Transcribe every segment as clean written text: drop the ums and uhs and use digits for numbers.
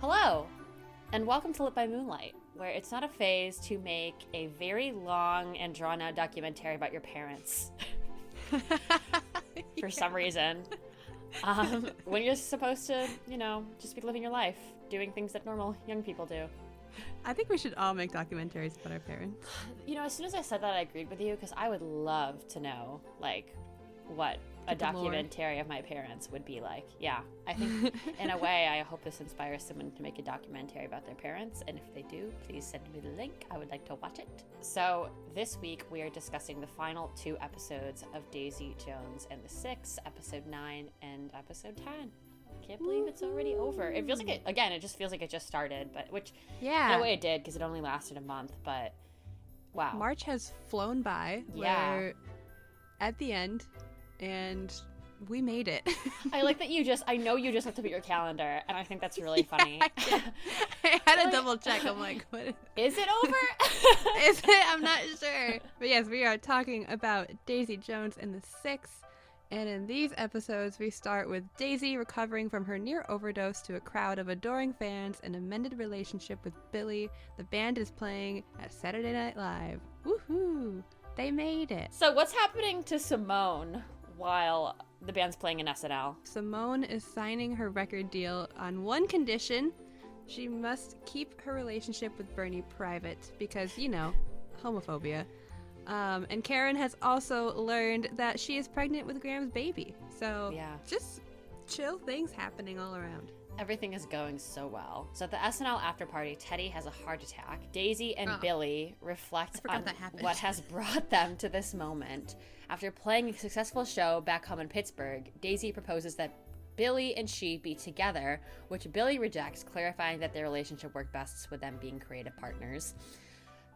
Hello, and welcome to By Moonlight, where it's not a phase to make a very long and drawn-out documentary about your parents. For some reason. When you're supposed to, just be living your life, doing things that normal young people do. I think we should all make documentaries about our parents. As soon as I said that, I agreed with you, because I would love to know, what a documentary of my parents would be like. Yeah, I think in a way I hope this inspires someone to make a documentary about their parents, and if they do, please send me the link. I would like to watch it. So this week we are discussing the final 2 episodes of Daisy Jones and the Six, episode 9 and episode 10. Can't believe it's already over. It feels like it just feels like it just started, but in a way it did, because it only lasted a month, but wow. March has flown by. Yeah. We're at the end, and we made it. I like that I know you just looked up at your calendar, and I think that's really funny. I had to double check. I'm like, what? Is it over? Is it? I'm not sure. But yes, we are talking about Daisy Jones and the Six. And in these episodes, we start with Daisy recovering from her near overdose to a crowd of adoring fans and a mended relationship with Billy. The band is playing at Saturday Night Live. Woohoo! They made it. So what's happening to Simone while the band's playing in SNL? Simone is signing her record deal on one condition. She must keep her relationship with Bernie private because, homophobia. And Karen has also learned that she is pregnant with Graham's baby. So yeah, just chill things happening all around. Everything is going so well. So at the SNL after party, Teddy has a heart attack. Daisy and Billy reflect on what has brought them to this moment. After playing a successful show back home in Pittsburgh, Daisy proposes that Billy and she be together, which Billy rejects, clarifying that their relationship worked best with them being creative partners.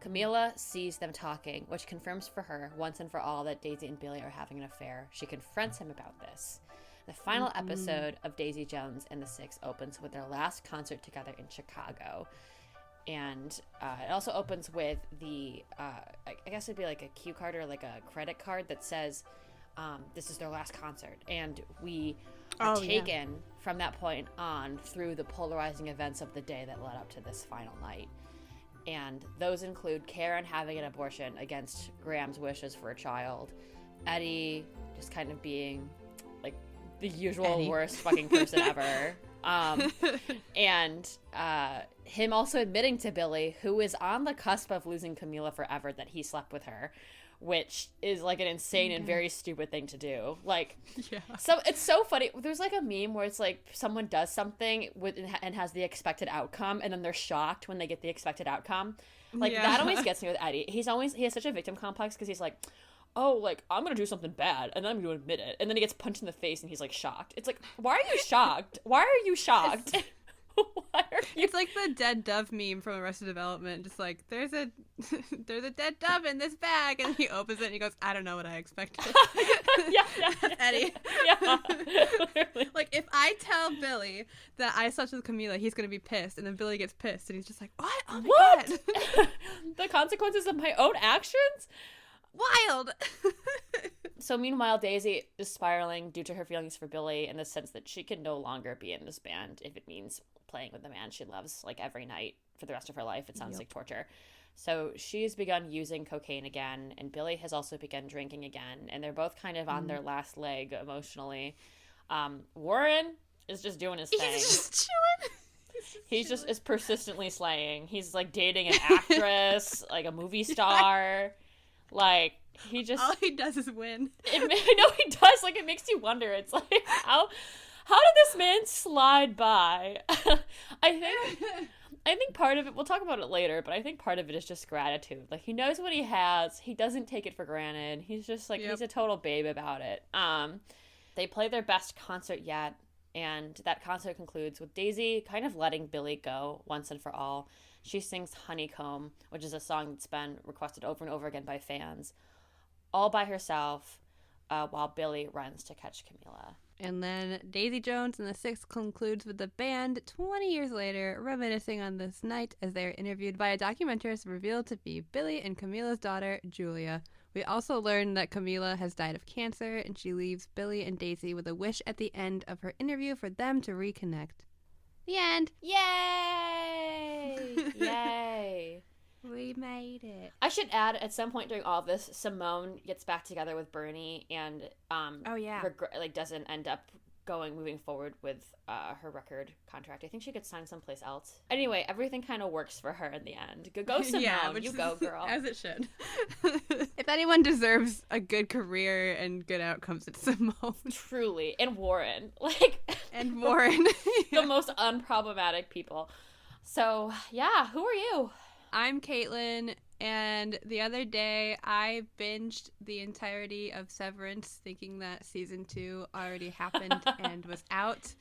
Camila sees them talking, which confirms for her once and for all that Daisy and Billy are having an affair. She confronts him about this. The final episode of Daisy Jones and the Six opens with their last concert together in Chicago. And it also opens with the, I guess it'd be like a cue card or like a credit card that says, this is their last concert. And we are taken from that point on through the polarizing events of the day that led up to this final night. And those include Karen having an abortion against Graham's wishes for a child, Eddie just kind of being like the usual worst fucking person ever, and him also admitting to Billy, who is on the cusp of losing Camila forever, that he slept with her, which is like an insane and very stupid thing to do. So it's so funny. There's like a meme where it's like someone does something and has the expected outcome, and then they're shocked when they get the expected outcome. That always gets me with Eddie. He has such a victim complex because he's like, I'm gonna do something bad and then I'm gonna admit it, and then he gets punched in the face and he's like shocked. It's like, why are you shocked? Why are you shocked? It's like the dead dove meme from Arrested Development. Just like, there's a dead dove in this bag, and he opens it and he goes, I don't know what I expected. That's Eddie. Yeah, literally. Like, if I tell Billy that I slept with Camila, he's gonna be pissed, and then Billy gets pissed and he's just like, what? Oh my God. The consequences of my own actions? Wild. So meanwhile, Daisy is spiraling due to her feelings for Billy, in the sense that she can no longer be in this band if it means playing with the man she loves every night for the rest of her life. It sounds like torture. So she's begun using cocaine again, and Billy has also begun drinking again, and they're both kind of on their last leg emotionally. Warren is just doing his thing. He's just chilling. He's just is persistently slaying. He's like dating an actress, like a movie star. Like, he just... all he does is win. I know he does. Like, it makes you wonder. It's like, how did this man slide by? I think part of it, we'll talk about it later, but I think part of it is just gratitude. Like, he knows what he has. He doesn't take it for granted. He's just like, he's a total babe about it. They play their best concert yet, and that concert concludes with Daisy kind of letting Billy go once and for all. She sings Honeycomb, which is a song that's been requested over and over again by fans, all by herself, while Billy runs to catch Camila. And then Daisy Jones and the Six concludes with the band 20 years later reminiscing on this night as they are interviewed by a documentarist revealed to be Billy and Camila's daughter, Julia. We also learn that Camila has died of cancer, and she leaves Billy and Daisy with a wish at the end of her interview for them to reconnect. The end. Yay! Yay! We made it. I should add, at some point during all of this, Simone gets back together with Bernie and doesn't end up moving forward with her record contract. I think she could sign someplace else. Anyway, everything kind of works for her in the end. Go Simone, you go, girl. As it should. If anyone deserves a good career and good outcomes, it's Simone. Truly. And Warren. And Warren. The most unproblematic people. So, yeah, who are you? I'm Caitlin, and the other day I binged the entirety of Severance thinking that season 2 already happened and was out.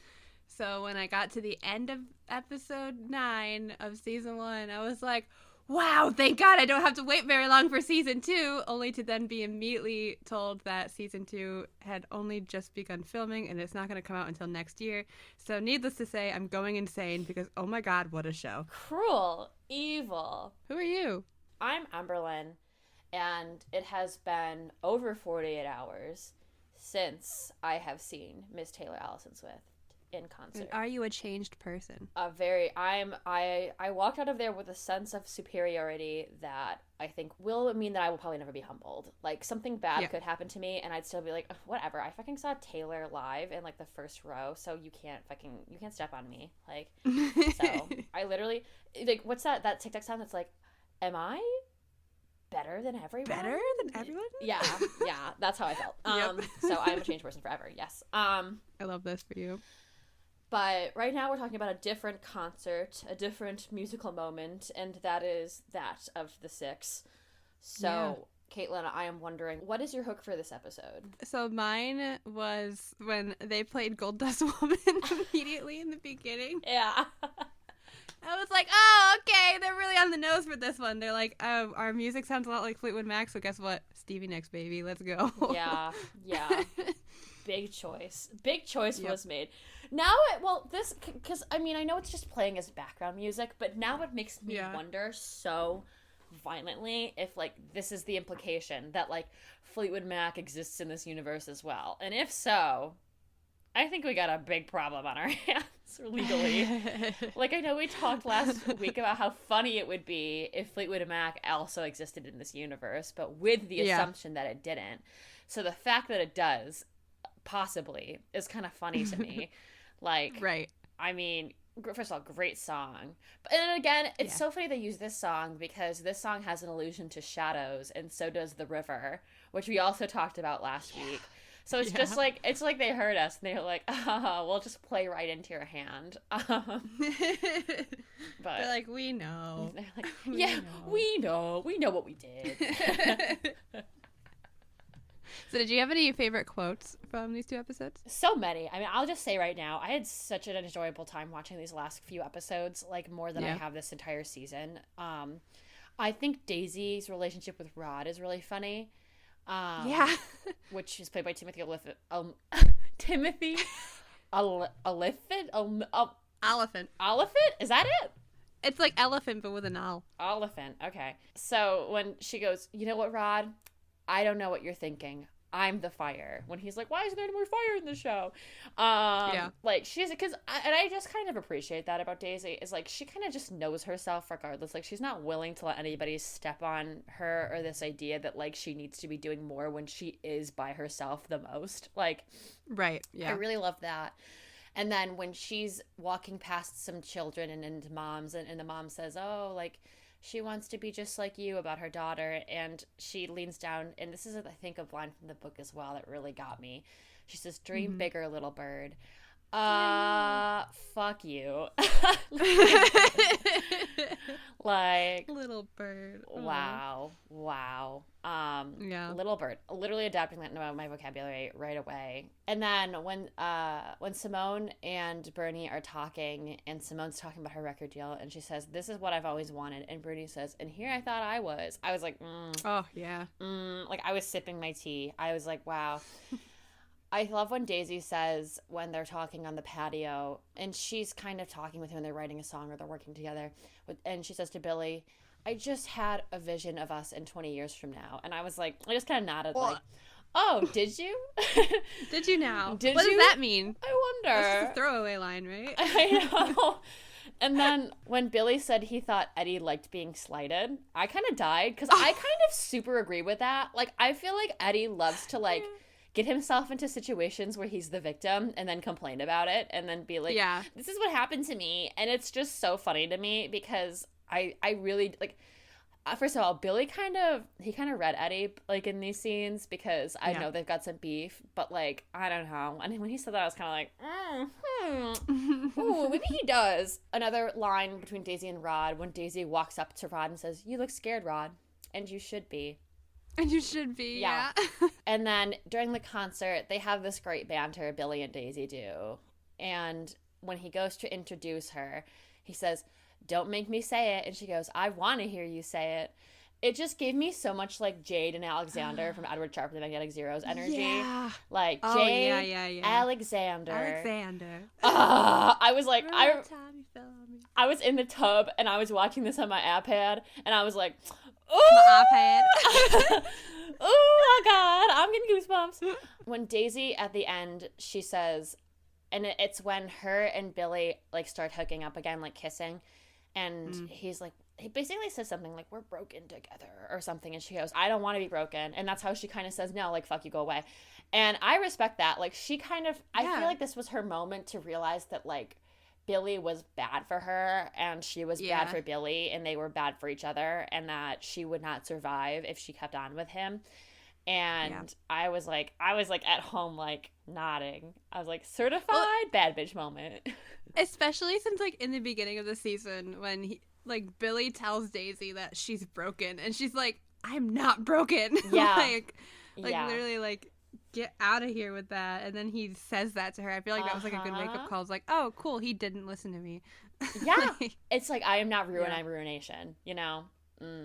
So when I got to the end of episode 9 of season 1, I was like, wow, thank God I don't have to wait very long for season 2, only to then be immediately told that season 2 had only just begun filming and it's not going to come out until next year. So needless to say, I'm going insane because, oh my God, what a show. Cruel. Evil. Who are you? I'm Amberlyn, and it has been over 48 hours since I have seen Miss Taylor Allison Swift in concert. And are you a changed person? I walked out of there with a sense of superiority that I think will mean that I will probably never be humbled. Like, something bad could happen to me and I'd still be like, whatever, I fucking saw Taylor live in like the first row, so you can't step on me. Like, so I literally, like, what's that TikTok sound that's like, am I better than everyone? Better than everyone? Yeah, that's how I felt. So I'm a changed person forever. Yes. I love this for you. But right now we're talking about a different concert, a different musical moment, and that is that of the Six. So, Caitlin, I am wondering, what is your hook for this episode? So mine was when they played Gold Dust Woman immediately in the beginning. Yeah. I was like, oh, okay, they're really on the nose for this one. They're like, oh, our music sounds a lot like Fleetwood Mac, so guess what? Stevie Nicks, baby, let's go. Yeah. Big choice was made. Now, because, I mean, I know it's just playing as background music, but now it makes me wonder so violently if, like, this is the implication that, like, Fleetwood Mac exists in this universe as well. And if so, I think we got a big problem on our hands legally. Like, I know we talked last week about how funny it would be if Fleetwood Mac also existed in this universe, but with the assumption that it didn't. So the fact that it does, possibly, is kind of funny to me. Like, right. I mean, first of all, great song. But then again, it's so funny they use this song because this song has an allusion to shadows, and so does The River, which we also talked about last week. So it's just like, it's like they heard us and they were like, we'll just play right into your hand. But they're like, we know. They're like, we know what we did. So did you have any favorite quotes from these 2 episodes? So many. I mean, I'll just say right now, I had such an enjoyable time watching these last few episodes, like more than I have this entire season. I think Daisy's relationship with Rod is really funny. Which is played by Timothy Olyphant. Oliphant? Is that it? It's like elephant, but with an L. Oliphant. Okay. So when she goes, you know what, Rod? I don't know what you're thinking. I'm the fire. When he's like, why isn't there any more fire in the show? Like, she's, and I just kind of appreciate that about Daisy, is like, she kind of just knows herself regardless. Like, she's not willing to let anybody step on her, or this idea that, like, she needs to be doing more when she is by herself the most. Like, right. Yeah. I really love that. And then when she's walking past some children and into moms, and the mom says, oh, like, she wants to be just like you about her daughter, and she leans down, and this is, I think, a line from the book as well that really got me. She says, dream bigger, little bird. Fuck you. Like, little bird. Wow. Little bird. Literally adapting that into my vocabulary right away. And then when Simone and Bernie are talking, and Simone's talking about her record deal, and she says, this is what I've always wanted, and Bernie says, and here I thought I was like, oh yeah, like, I was sipping my tea. I was like, wow. I love when Daisy says, when they're talking on the patio, and she's kind of talking with him, and they're writing a song, or they're working together, and she says to Billy, I just had a vision of us in 20 years from now. And I was like, I just kind of nodded, like, Oh, did you? Did you now? What does that mean? I wonder. That's just a throwaway line, right? I know. And then when Billy said he thought Eddie liked being slighted, I kind of died because I kind of super agree with that. Like, I feel like Eddie loves to, like, get himself into situations where he's the victim and then complain about it and then be like, yeah, this is what happened to me. And it's just so funny to me because I really, like, first of all, Billy kind of read Eddie, like, in these scenes because I know they've got some beef, but, like, I don't know. And when he said that, I was kind of like, ooh, maybe he does. Another line between Daisy and Rod when Daisy walks up to Rod and says, "You look scared, Rod, and you should be." And you should be, yeah. And then during the concert, they have this great banter, Billy and Daisy do. And when he goes to introduce her, he says, "Don't make me say it." And she goes, "I want to hear you say it." It just gave me so much, like, Jade and Alexander from Edward Sharpe and the Magnetic Zeros energy. Yeah. Like, oh, Jade, yeah. Alexander. I was like, I was in the tub and I was watching this on my iPad and I was like, ooh! My iPad. Oh my God, I'm getting goosebumps. When Daisy, at the end, she says, and it's when her and Billy, like, start hooking up again, like, kissing. And he's like, he basically says something like, "We're broken together," or something. And she goes, "I don't want to be broken." And that's how she kind of says, "No, like, fuck you, go away." And I respect that. Like, she kind of, I feel like this was her moment to realize that, like, Billy was bad for her and she was bad for Billy and they were bad for each other and that she would not survive if she kept on with him. And I was like at home, like, nodding. I was like, certified bad bitch moment. Especially since, like, in the beginning of the season when he, like, Billy tells Daisy that she's broken and she's like, "I'm not broken." Yeah. like literally, like, get out of here with that. And then he says that to her. I feel like that was, like, a good wake-up call. It's like, oh, cool, he didn't listen to me. Yeah. It's like, I am not ruin, I'm ruination, you know?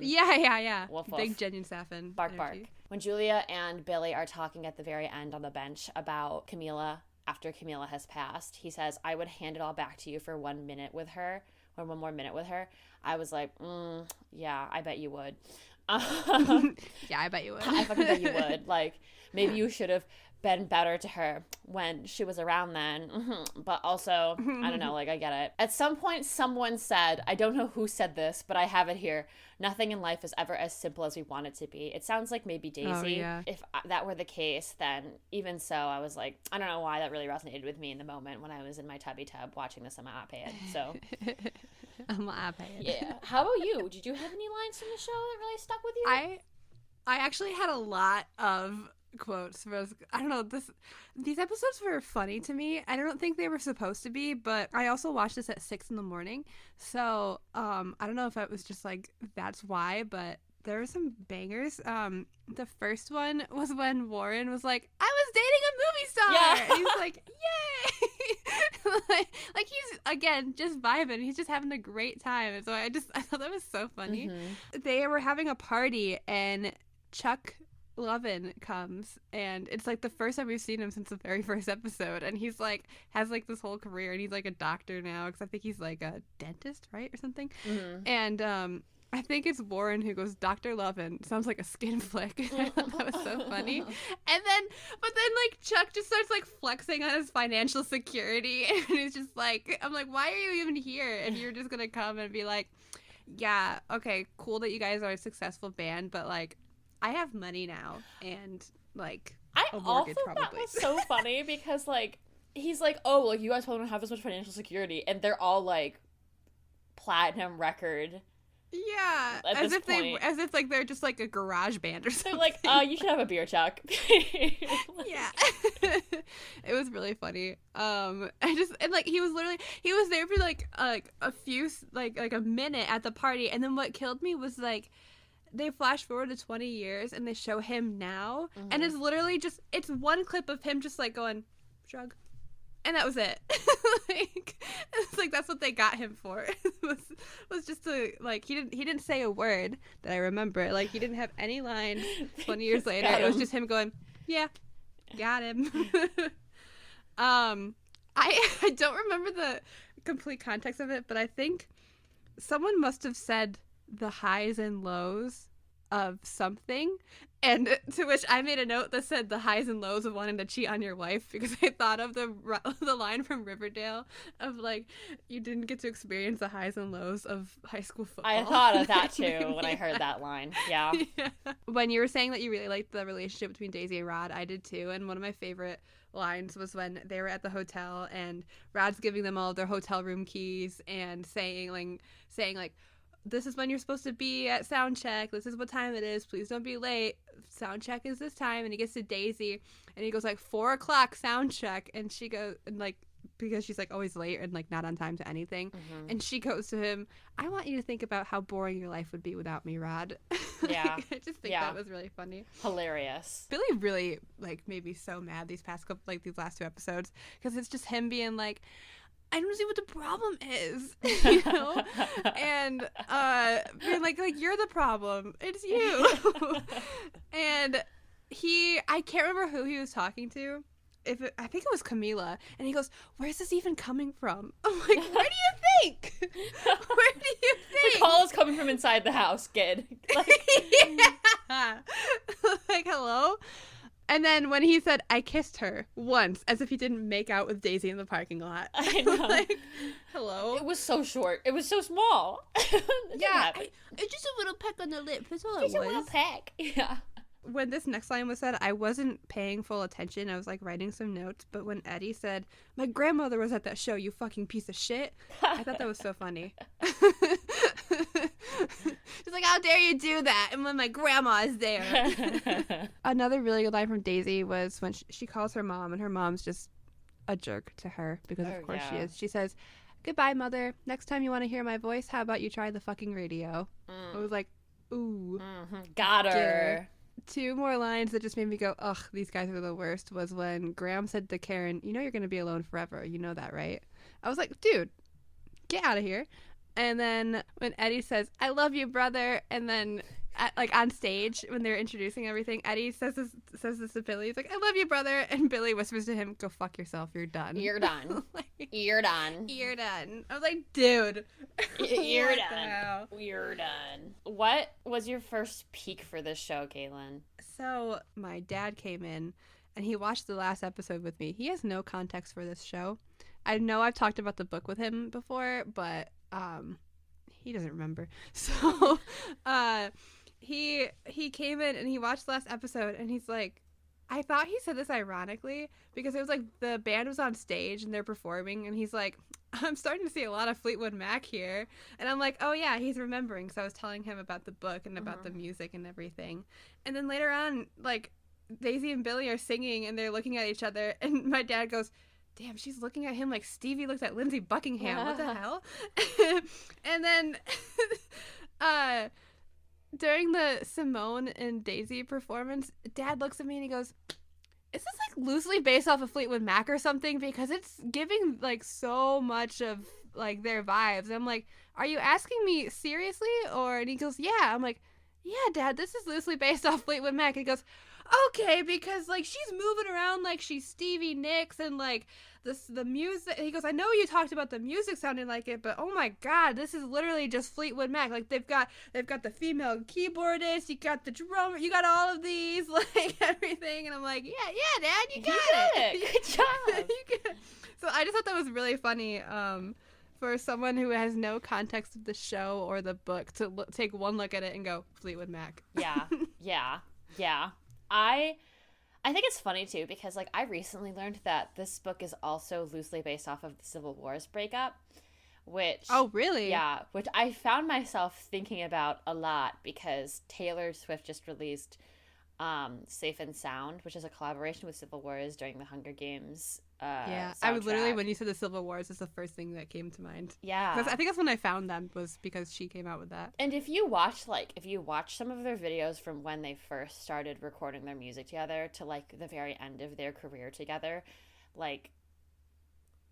Yeah. Woof, Big woof. Genuine Sapphin Bark, energy. bark. When Julia and Billy are talking at the very end on the bench about Camila after Camila has passed, he says, "I would hand it all back to you for 1 minute with her, or one more minute with her." I was like, yeah, I bet you would. Yeah, I bet you would. I fucking bet you would. Like, maybe you should have been better to her when she was around then. But also, I don't know, like, I get it. At some point, someone said, I don't know who said this, but I have it here, "Nothing in life is ever as simple as we want it to be." It sounds like maybe Daisy. Oh, yeah. If that were the case, then even so, I was like, I don't know why that really resonated with me in the moment when I was in my tubby tub watching this on my iPad. So, on my iPad. yeah. How about you? Did you have any lines from the show that really stuck with you? I actually had a lot of quotes. I don't know, these episodes were funny to me. I don't think they were supposed to be, but I also watched this at 6 a.m, so I don't know if it was just like that's why, but there were some bangers. The first one was when Warren was like, "I was dating a movie star." Yeah. And he's like, yay. like he's, again, just vibing. He's just having a great time. And so I thought that was so funny. They were having a party and Chuck Lovin comes, and it's like the first time we've seen him since the very first episode, and he's like has like this whole career, and he's like a doctor now because I think he's like a dentist, right, or something. And I think it's Warren who goes, "Dr. Lovin," sounds like a skin flick. I thought that was so funny. And then like Chuck just starts like flexing on his financial security, and he's just like, I'm like, why are you even here if you're just gonna come and be like, "Yeah, okay, cool that you guys are a successful band, but like I have money now," and like a mortgage, also probably. That was so funny because, like, he's like, "Oh, like, you guys probably don't have as much financial security," and they're all like platinum record. Yeah, As if like they're just like a garage band or something. They're like, "You should have a beer, Chuck." Yeah. It was really funny. And like he was there for like a few like a minute at the party, and then what killed me was like they flash forward to 20 years and they show him now, and it's literally just, it's one clip of him just like going shrug, and that was it. Like, it's like that's what they got him for. was just to, like, he didn't say a word that I remember. Like, he didn't have any lines 20 years later. It was just him going, "Yeah, got him." I don't remember the complete context of it, but I think someone must have said the highs and lows of something, And to which I made a note that said the highs and lows of wanting to cheat on your wife, because I thought of the line from Riverdale of like, you didn't get to experience the highs and lows of high school football. I thought of that too when I heard that line. Yeah. When you were saying that you really liked the relationship between Daisy and Rod, I did too. And one of my favorite lines was when they were at the hotel and Rod's giving them all of their hotel room keys and saying like, this is when you're supposed to be at sound check. This is what time it is. Please don't be late. Sound check is this time. And he gets to Daisy and he goes like 4:00 sound check. And she goes, and like, because she's like always late and like not on time to anything. Mm-hmm. And she goes to him, I want you to think about how boring your life would be without me, Rod. Yeah. I just think that was really funny. Hilarious. Billy really like made me so mad these last 2 episodes, because it's just him being like, I don't see what the problem is, you know? And being like you're the problem. It's you. And I can't remember who he was talking to. I think it was Camila. And he goes, where's this even coming from? I'm like, where do you think? Where do you think? The call is coming from inside the house, kid. Like, yeah. Like, hello? And then when he said, I kissed her once, as if he didn't make out with Daisy in the parking lot. I know. Like, hello? It was so short. It was so small. Yeah. It's just a little peck on the lip. That's all it was. Just a little peck. Yeah. When this next line was said, I wasn't paying full attention. I was like writing some notes. But when Eddie said, my grandmother was at that show, you fucking piece of shit, I thought that was so funny. She's like, how dare you do that? And when my grandma is there. Another really good line from Daisy was when she calls her mom, and her mom's just a jerk to her, because of course she is. She says, goodbye, mother. Next time you want to hear my voice, how about you try the fucking radio? I was like, ooh. Mm-hmm. Got her. 2 more lines that just made me go, ugh, these guys are the worst, was when Graham said to Karen, you know you're going to be alone forever. You know that, right? I was like, dude, get out of here. And then when Eddie says, I love you, brother, and then on stage when they're introducing everything, Eddie says this to Billy. He's like, I love you, brother. And Billy whispers to him, go fuck yourself. You're done. You're done. You're done. You're done. I was like, dude. You're done. You're done. What was your first peak for this show, Caitlin? So my dad came in and he watched the last episode with me. He has no context for this show. I know I've talked about the book with him before, but he doesn't remember. So he came in and he watched the last episode and he's like, I thought he said this ironically, because it was like the band was on stage and they're performing and he's like, I'm starting to see a lot of Fleetwood Mac here. And I'm like, oh yeah, he's remembering. So I was telling him about the book and about the music and everything. And then later on, like, Daisy and Billy are singing and they're looking at each other and my dad goes, damn, she's looking at him like Stevie looked at Lindsey Buckingham. What the hell? And then during the Simone and Daisy performance, Dad looks at me and he goes, is this like loosely based off of Fleetwood Mac or something? Because it's giving like so much of like their vibes. And I'm like, are you asking me seriously? And he goes, yeah. I'm like, yeah, Dad, this is loosely based off Fleetwood Mac. And he goes, okay, because like she's moving around like she's Stevie Nicks and like the music. He goes, I know you talked about the music sounding like it, but oh my god, this is literally just Fleetwood Mac. Like they've got the female keyboardist, you got the drummer, you got all of these, like everything. And I'm like, yeah, Dad, you got it. Good job. So I just thought that was really funny. For someone who has no context of the show or the book to take one look at it and go, Fleetwood Mac. Yeah. I think it's funny too, because like I recently learned that this book is also loosely based off of the Civil War's breakup, which really? Yeah, which I found myself thinking about a lot because Taylor Swift just released Safe and Sound, which is a collaboration with Civil Wars during the Hunger Games. Yeah, I was literally, when you said the Civil Wars, is the first thing that came to mind. Yeah, I think that's when I found them, was because she came out with that. And if you watch some of their videos from when they first started recording their music together to like the very end of their career together, like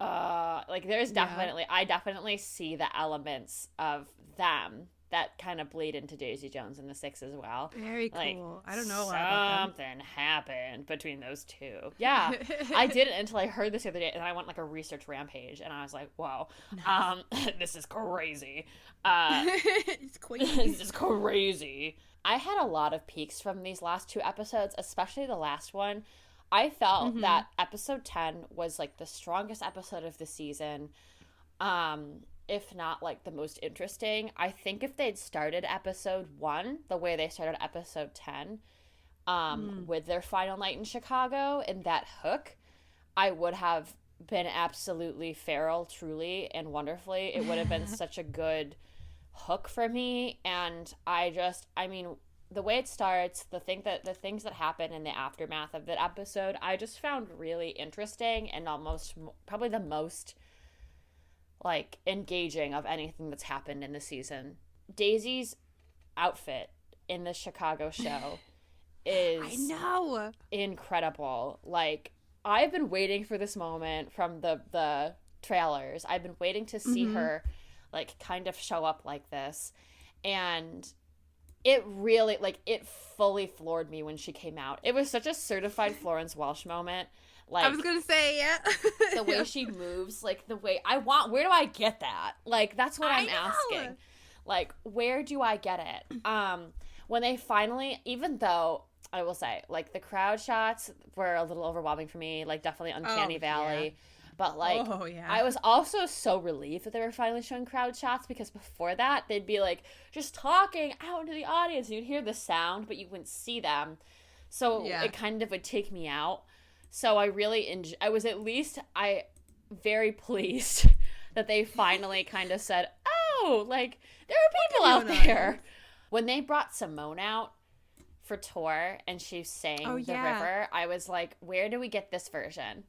there's definitely I definitely see the elements of them that kind of bleed into Daisy Jones and the Six as well. Very cool. I don't know a lot about them. Something happened between those two. Yeah. I didn't until I heard this the other day, and I went like a research rampage, and I was like, whoa, nice. This is crazy. It's crazy. This is crazy. I had a lot of peaks from these last 2 episodes, especially the last one. I felt that episode 10 was like the strongest episode of the season. If not like the most interesting. I think if they'd started episode 1 the way they started episode 10, with their final night in Chicago and that hook, I would have been absolutely feral, truly, and wonderfully. It would have been such a good hook for me. And I mean, the way it starts, the things that happen in the aftermath of that episode, I just found really interesting and almost probably the most like engaging of anything that's happened in the season. Daisy's outfit in the Chicago show is incredible. Like, I've been waiting for this moment from the trailers. I've been waiting to see her like kind of show up like this, and it really, like, it fully floored me when she came out. It was such a certified Florence Welch moment. Like, I was gonna say, yeah. The way she moves, like, the way where do I get that? Like, that's what I'm asking. Like, where do I get it? When they finally, even though, I will say, like, the crowd shots were a little overwhelming for me, like, definitely Uncanny Valley. Yeah. But, like, I was also so relieved that they were finally showing crowd shots, because before that, they'd be, like, just talking out into the audience, and you'd hear the sound, but you wouldn't see them. So it kind of would take me out. So I really I was very pleased that they finally kind of said, oh, like, there are people out there. When they brought Simone out for tour and she sang The River, I was like, where do we get this version?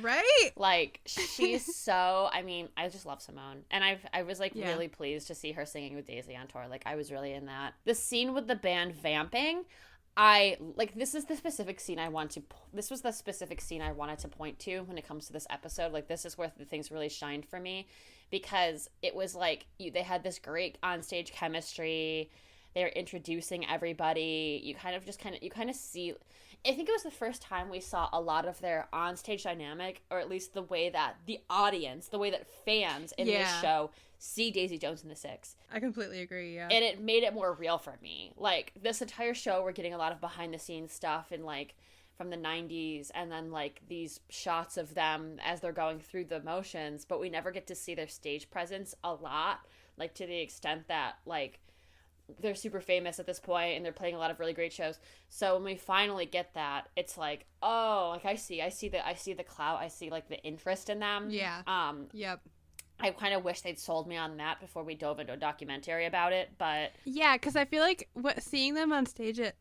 Right? Like, she's so, I mean, I just love Simone. And I was like really pleased to see her singing with Daisy on tour. Like, I was really in that. The scene with the band vamping, this was the specific scene I wanted to point to when it comes to this episode. Like, this is where the things really shined for me, because it was like they had this great onstage chemistry. They're introducing everybody. You kind of see, I think it was the first time we saw a lot of their onstage dynamic, or at least the way that fans in this show see Daisy Jones and the Six. I completely agree, yeah. And it made it more real for me. Like, this entire show, we're getting a lot of behind-the-scenes stuff and, like, from the 90s, and then, like, these shots of them as they're going through the motions, but we never get to see their stage presence a lot, like, to the extent that, like, they're super famous at this point and they're playing a lot of really great shows. So when we finally get that, it's like, oh, like, I see the clout, I see, like, the interest in them. Yeah. Yep. I kind of wish they'd sold me on that before we dove into a documentary about it, but yeah, because I feel like seeing them on stage at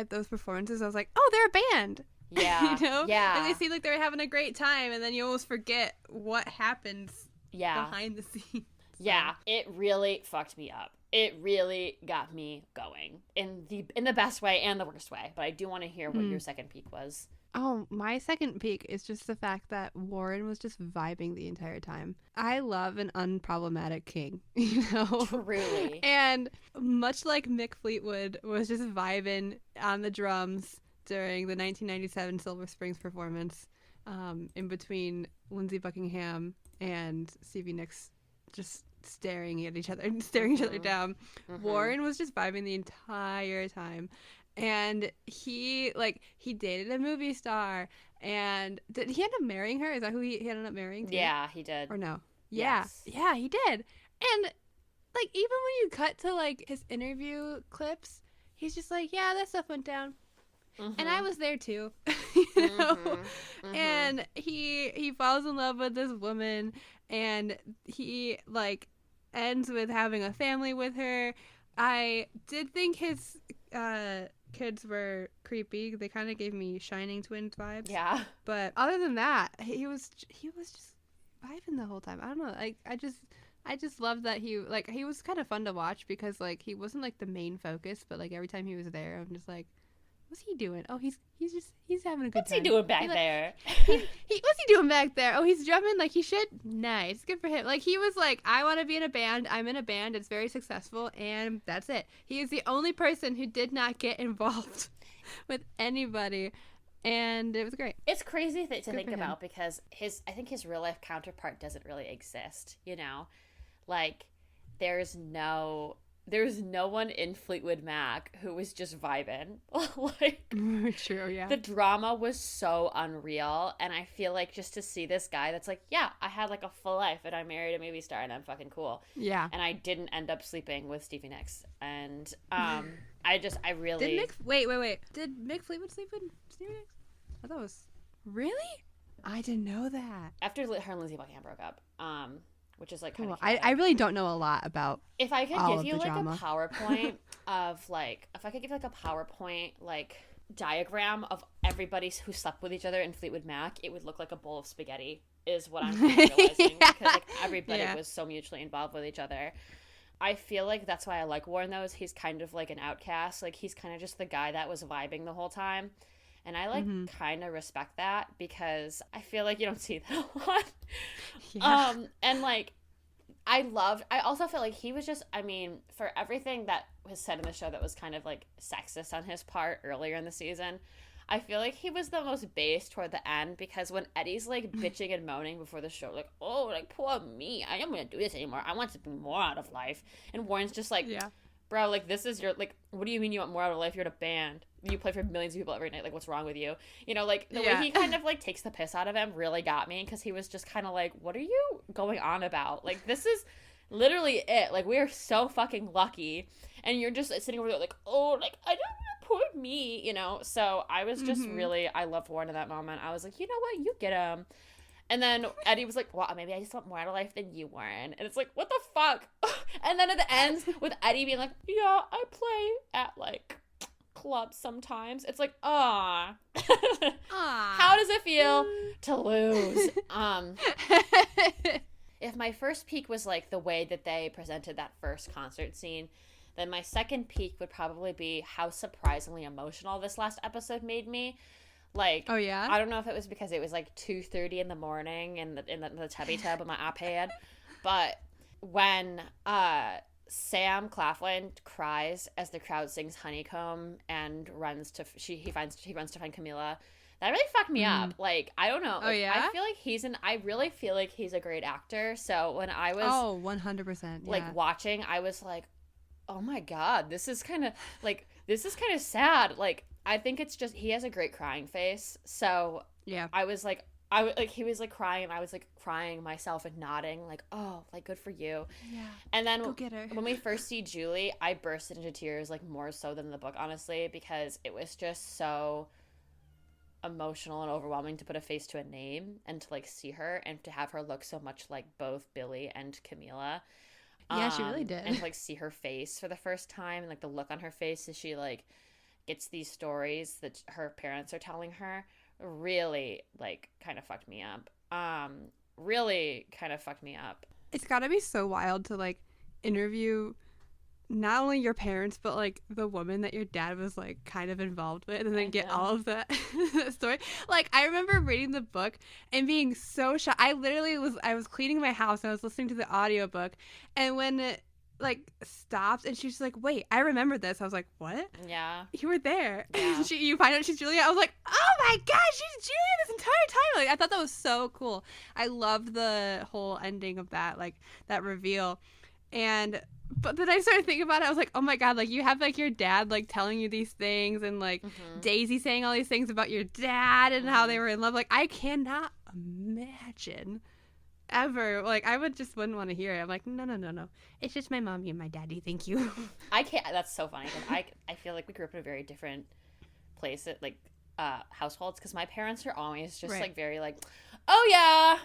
those performances, I was like, oh, they're a band. Yeah. You know? Yeah. And they seem like they're having a great time, and then you almost forget what happens behind the scenes. So. Yeah. It really fucked me up. It really got me going in the best way and the worst way. But I do want to hear what your second peak was. Oh, my second peak is just the fact that Warren was just vibing the entire time. I love an unproblematic king, you know? Truly. And much like Mick Fleetwood was just vibing on the drums during the 1997 Silver Springs performance, in between Lindsey Buckingham and Stevie Nicks just staring each other down. Warren was just vibing the entire time. And he dated a movie star, and did he end up marrying her? Is that who he ended up marrying too? Yeah, he did. Or no? Yes. Yeah, he did. And like, even when you cut to like his interview clips, he's just like, yeah, that stuff went down. And I was there too. You know? And he falls in love with this woman, and he like ends with having a family with her. I did think his kids were creepy. They kind of gave me Shining Twins vibes. Yeah. But other than that, he was just vibing the whole time. I don't know. I just loved that he was kind of fun to watch, because like he wasn't like the main focus, but like every time he was there, I'm just like, What's he doing? Oh, he's having a good What's time. What's he doing back there? What's he doing back there? Oh, he's drumming like he should. Nice, good for him. Like he was like, I want to be in a band. I'm in a band. It's very successful, and that's it. He is the only person who did not get involved with anybody, and it was great. It's crazy to think about because I think his real life counterpart doesn't really exist. You know, like there's no one in Fleetwood Mac who was just vibing. Like, true, yeah. The drama was so unreal, and I feel like just to see this guy that's like, yeah, I had like a full life, and I married a movie star, and I'm fucking cool. Yeah. And I didn't end up sleeping with Stevie Nicks, and I really Did Mick Fleetwood sleep with Stevie Nicks? I thought it was really. I didn't know that. After her and Lindsey Buckingham broke up, which is like kind cool. of I really don't know a lot about. If I could give you like drama. a PowerPoint of like, if I could give like a PowerPoint like diagram of everybody who slept with each other in Fleetwood Mac, it would look like a bowl of spaghetti. Is what I'm kind of realizing because like everybody was so mutually involved with each other. I feel like that's why I like Warren though. Is he's kind of like an outcast. Like he's kind of just the guy that was vibing the whole time. And I like kind of respect that because I feel like you don't see that a lot. Yeah. And like I also felt like he was just, I mean, for everything that was said in the show that was kind of like sexist on his part earlier in the season, I feel like he was the most base toward the end because when Eddie's like bitching and moaning before the show, like, oh, like poor me, I don't want to do this anymore. I want something more out of life. And Warren's just like, bro, like this is your, like, what do you mean you want more out of life? You're in a band. You play for millions of people every night. Like, what's wrong with you? You know, like, the way he kind of, like, takes the piss out of him really got me because he was just kind of like, what are you going on about? Like, this is literally it. Like, we are so fucking lucky. And you're just sitting over there like, oh, like, I don't know, poor me, you know? So I was just really, I loved Warren in that moment. I was like, you know what? You get him. And then Eddie was like, well, maybe I just want more out of life than you, Warren. And it's like, what the fuck? And then at the end, with Eddie being like, yeah, I play at, like, clubs sometimes. It's like, how does it feel to lose? If my first peak was, like, the way that they presented that first concert scene, then my second peak would probably be how surprisingly emotional this last episode made me. Like, oh yeah, I don't know if it was because it was like 2:30 in the morning in the tubby tub of my iPad, but when Sam Claflin cries as the crowd sings Honeycomb and runs to find Camila, that really fucked me up. Like, I don't know. Like, I feel like I really feel like he's a great actor. So when I was 100% like watching, I was like, oh my god, this is kind of sad. Like, I think it's just he has a great crying face. So yeah, I was like, he was like crying, and I was like crying myself and nodding, like, oh, like good for you. Yeah. And then go get her. When we first see Julie, I bursted into tears, like more so than the book, honestly, because it was just so emotional and overwhelming to put a face to a name and to like see her and to have her look so much like both Billy and Camila. Yeah, she really did. And to like see her face for the first time and like the look on her face as she like gets these stories that her parents are telling her really like kind of fucked me up. It's gotta be so wild to like interview not only your parents but like the woman that your dad was like kind of involved with and then get all of that story. Like, I remember reading the book and being so shocked. I was cleaning my house and I was listening to the audiobook, and when it like stopped and she's like, wait, I remember this, I was like, what? Yeah, you were there. Yeah. You find out she's Julia. I was like, oh my god, she's Julia this entire time. Like, I thought that was so cool. I loved the whole ending of that, like that reveal. But then I started thinking about it. I was like, oh my god, like you have like your dad like telling you these things and like Daisy saying all these things about your dad and how they were in love. Like, I cannot imagine ever. Like, I wouldn't want to hear it. I'm like, no. It's just my mommy and my daddy. Thank you. I can't. That's so funny. I feel like we grew up in a very different place at like households because my parents are always just like very like, oh yeah,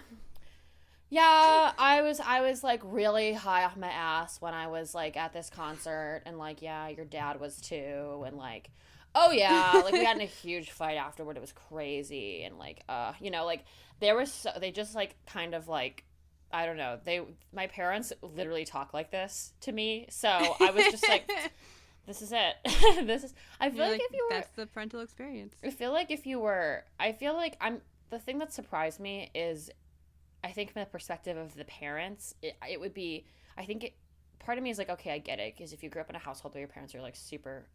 I was like really high off my ass when I was like at this concert, and like, yeah, your dad was too, and like, oh yeah, like we got in a huge fight afterward. It was crazy, and like, you know, like they just like kind of like, I don't know, my parents literally talk like this to me, so I was just like, this is it. I feel like if you were, that's the parental experience. The thing that surprised me is, I think from the perspective of the parents, it would be, part of me is like, okay, I get it, because if you grew up in a household where your parents are like super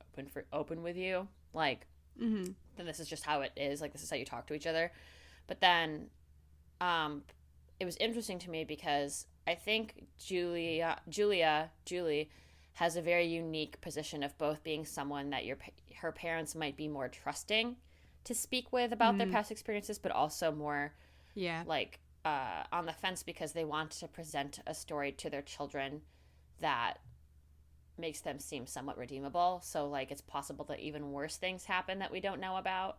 open with you, like, then this is just how it is, like, this is how you talk to each other. But then it was interesting to me because I think Julie has a very unique position of both being someone that her parents might be more trusting to speak with about their past experiences, but also more like on the fence because they want to present a story to their children that makes them seem somewhat redeemable. So like it's possible that even worse things happen that we don't know about.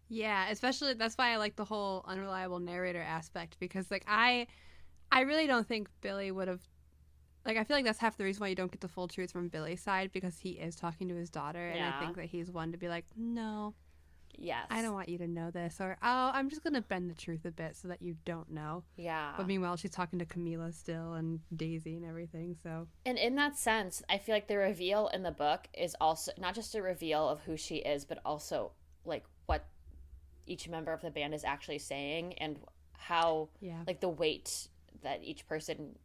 Yeah, especially that's why I like the whole unreliable narrator aspect, because like I really don't think Billy would have, like, I feel like that's half the reason why you don't get the full truth from Billy's side, because he is talking to his daughter, and I think that he's one to be like, no, yes, I don't want you to know this, or oh, I'm just gonna bend the truth a bit so that you don't know. Yeah. But meanwhile, she's talking to Camila still and Daisy and everything. So. And in that sense, I feel like the reveal in the book is also not just a reveal of who she is, but also like what each member of the band is actually saying and how like the weight that each person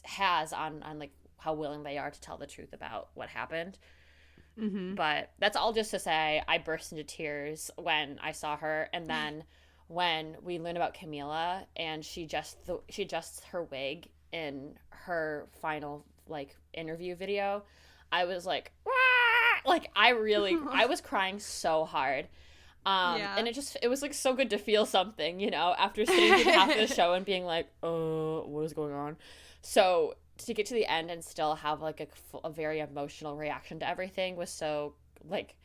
has on like how willing they are to tell the truth about what happened. But that's all just to say I burst into tears when I saw her, and then when we learned about Camila and she adjusts her wig in her final like interview video, I was like, wah! Like I was crying so hard. And it was like so good to feel something, you know, after sitting through half of the show and being like, what is going on? So to get to the end and still have like a very emotional reaction to everything was so like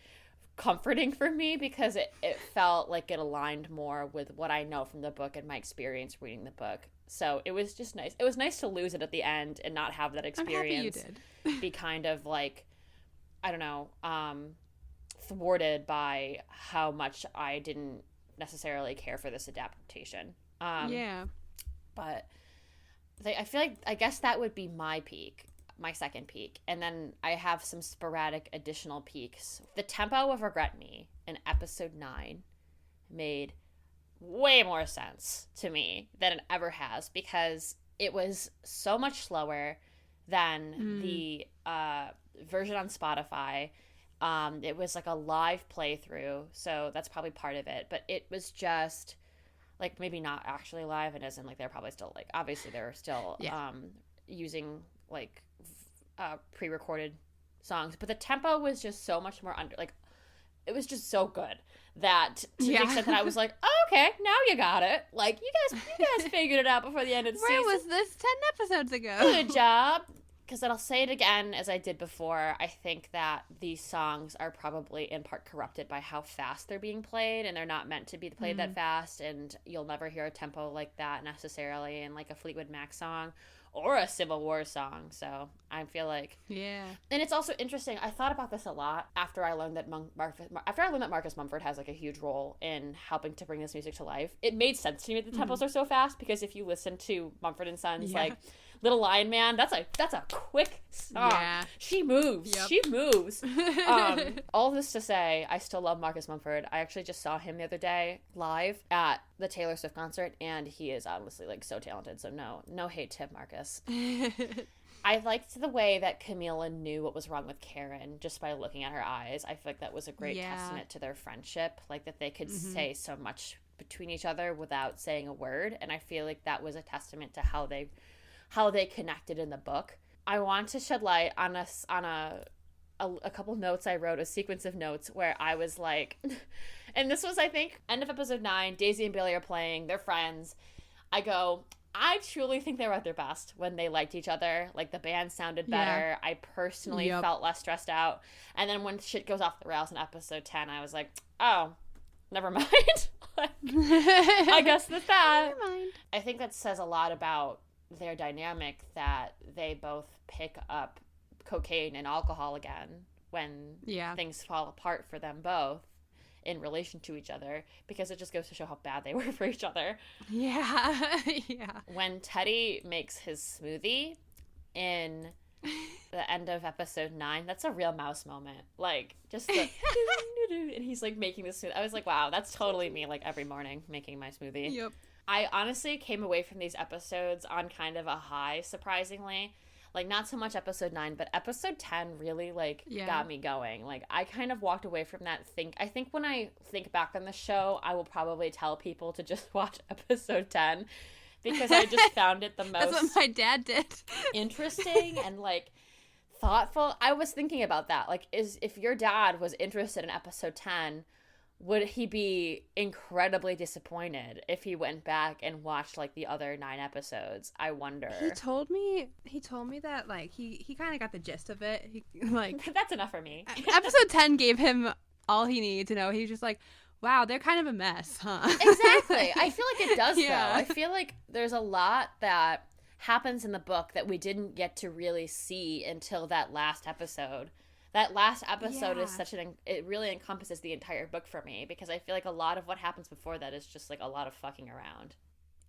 comforting for me, because it felt like it aligned more with what I know from the book and my experience reading the book. So it was just nice. It was nice to lose it at the end and not have that experience be kind of like, I don't know, thwarted by how much I didn't necessarily care for this adaptation. But I feel like, I guess that would be my second peak. And then I have some sporadic additional peaks. The tempo of Regret Me in episode 9 made way more sense to me than it ever has, because it was so much slower than the version on Spotify. It was like a live playthrough, so that's probably part of it. But it was just like maybe not actually live, and as in like they're probably still like obviously they're still using like pre-recorded songs, but the tempo was just so much more it was just so good that to the extent that I was like, oh, okay, now you got it. Like you guys figured it out before the end of the season. Where was this 10 episodes ago? Good job. Because I'll say it again, as I did before, I think that these songs are probably in part corrupted by how fast they're being played, and they're not meant to be played that fast, and you'll never hear a tempo like that necessarily in like a Fleetwood Mac song or a Civil War song. So I feel like and it's also interesting. I thought about this a lot after I learned that Marcus Mumford has like a huge role in helping to bring this music to life. It made sense to me that the tempos are so fast, because if you listen to Mumford and Sons like Little Lion Man, that's a quick song. Yeah. She moves. Yep. She moves. All of this to say, I still love Marcus Mumford. I actually just saw him the other day live at the Taylor Swift concert, and he is honestly like so talented. So no hate to Marcus. I liked the way that Camila knew what was wrong with Karen just by looking at her eyes. I feel like that was a great testament to their friendship, like that they could say so much between each other without saying a word, and I feel like that was a testament to how they connected in the book. I want to shed light on a couple notes I wrote, a sequence of notes where I was like, and this was, I think, end of episode 9, Daisy and Billy are playing, they're friends. I go, I truly think they were at their best when they liked each other. Like, the band sounded better. I personally felt less stressed out. And then when shit goes off the rails in episode 10, I was like, oh, never mind. Like, I guess that's that. Never mind. I think that says a lot about their dynamic, that they both pick up cocaine and alcohol again when things fall apart for them both in relation to each other, because it just goes to show how bad they were for each other. Yeah. When Teddy makes his smoothie in the end of episode 9, that's a real mouse moment. Like, just the and he's like making the smoothie. I was like, wow, that's totally me, like every morning making my smoothie. Yep. I honestly came away from these episodes on kind of a high, surprisingly. Like, not so much episode 9, but episode 10 really, like, got me going. Like, I kind of walked away from that I think when I think back on the show, I will probably tell people to just watch episode 10, because I just found it the most... That's what my dad did. interesting and, like, thoughtful. I was thinking about that. Like, if your dad was interested in episode 10... would he be incredibly disappointed if he went back and watched, like, the other 9 episodes? I wonder. He told me that, like, he kind of got the gist of it. He, like, that's enough for me. Episode 10 gave him all he needed to know. He was just like, wow, they're kind of a mess, huh? Exactly. I feel like it does, though. I feel like there's a lot that happens in the book that we didn't get to really see until that last episode. That last episode is it really encompasses the entire book for me, because I feel like a lot of what happens before that is just, like, a lot of fucking around.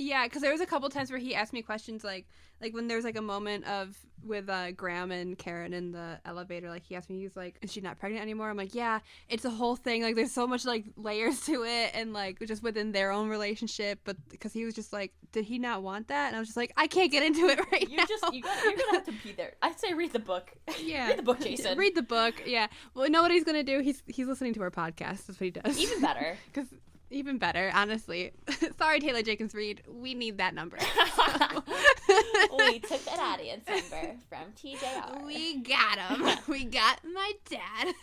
Yeah, because there was a couple times where he asked me questions, like when there's, like, a moment with Graham and Karen in the elevator, like, he asked me, he's like, is she not pregnant anymore? I'm like, yeah, it's a whole thing, like, there's so much, like, layers to it, and, like, just within their own relationship, but because he was just like, did he not want that? And I was just like, I can't get into it right now. You're gonna have to be there. I'd say read the book. Yeah. Read the book, Jason. Read the book, yeah. Well, you know what he's gonna do? He's listening to our podcast. That's what he does. Even better. Because even better, honestly. Sorry, Taylor Jenkins Reid. We need that number. We took that audience number from TJR. We got him. We got my dad.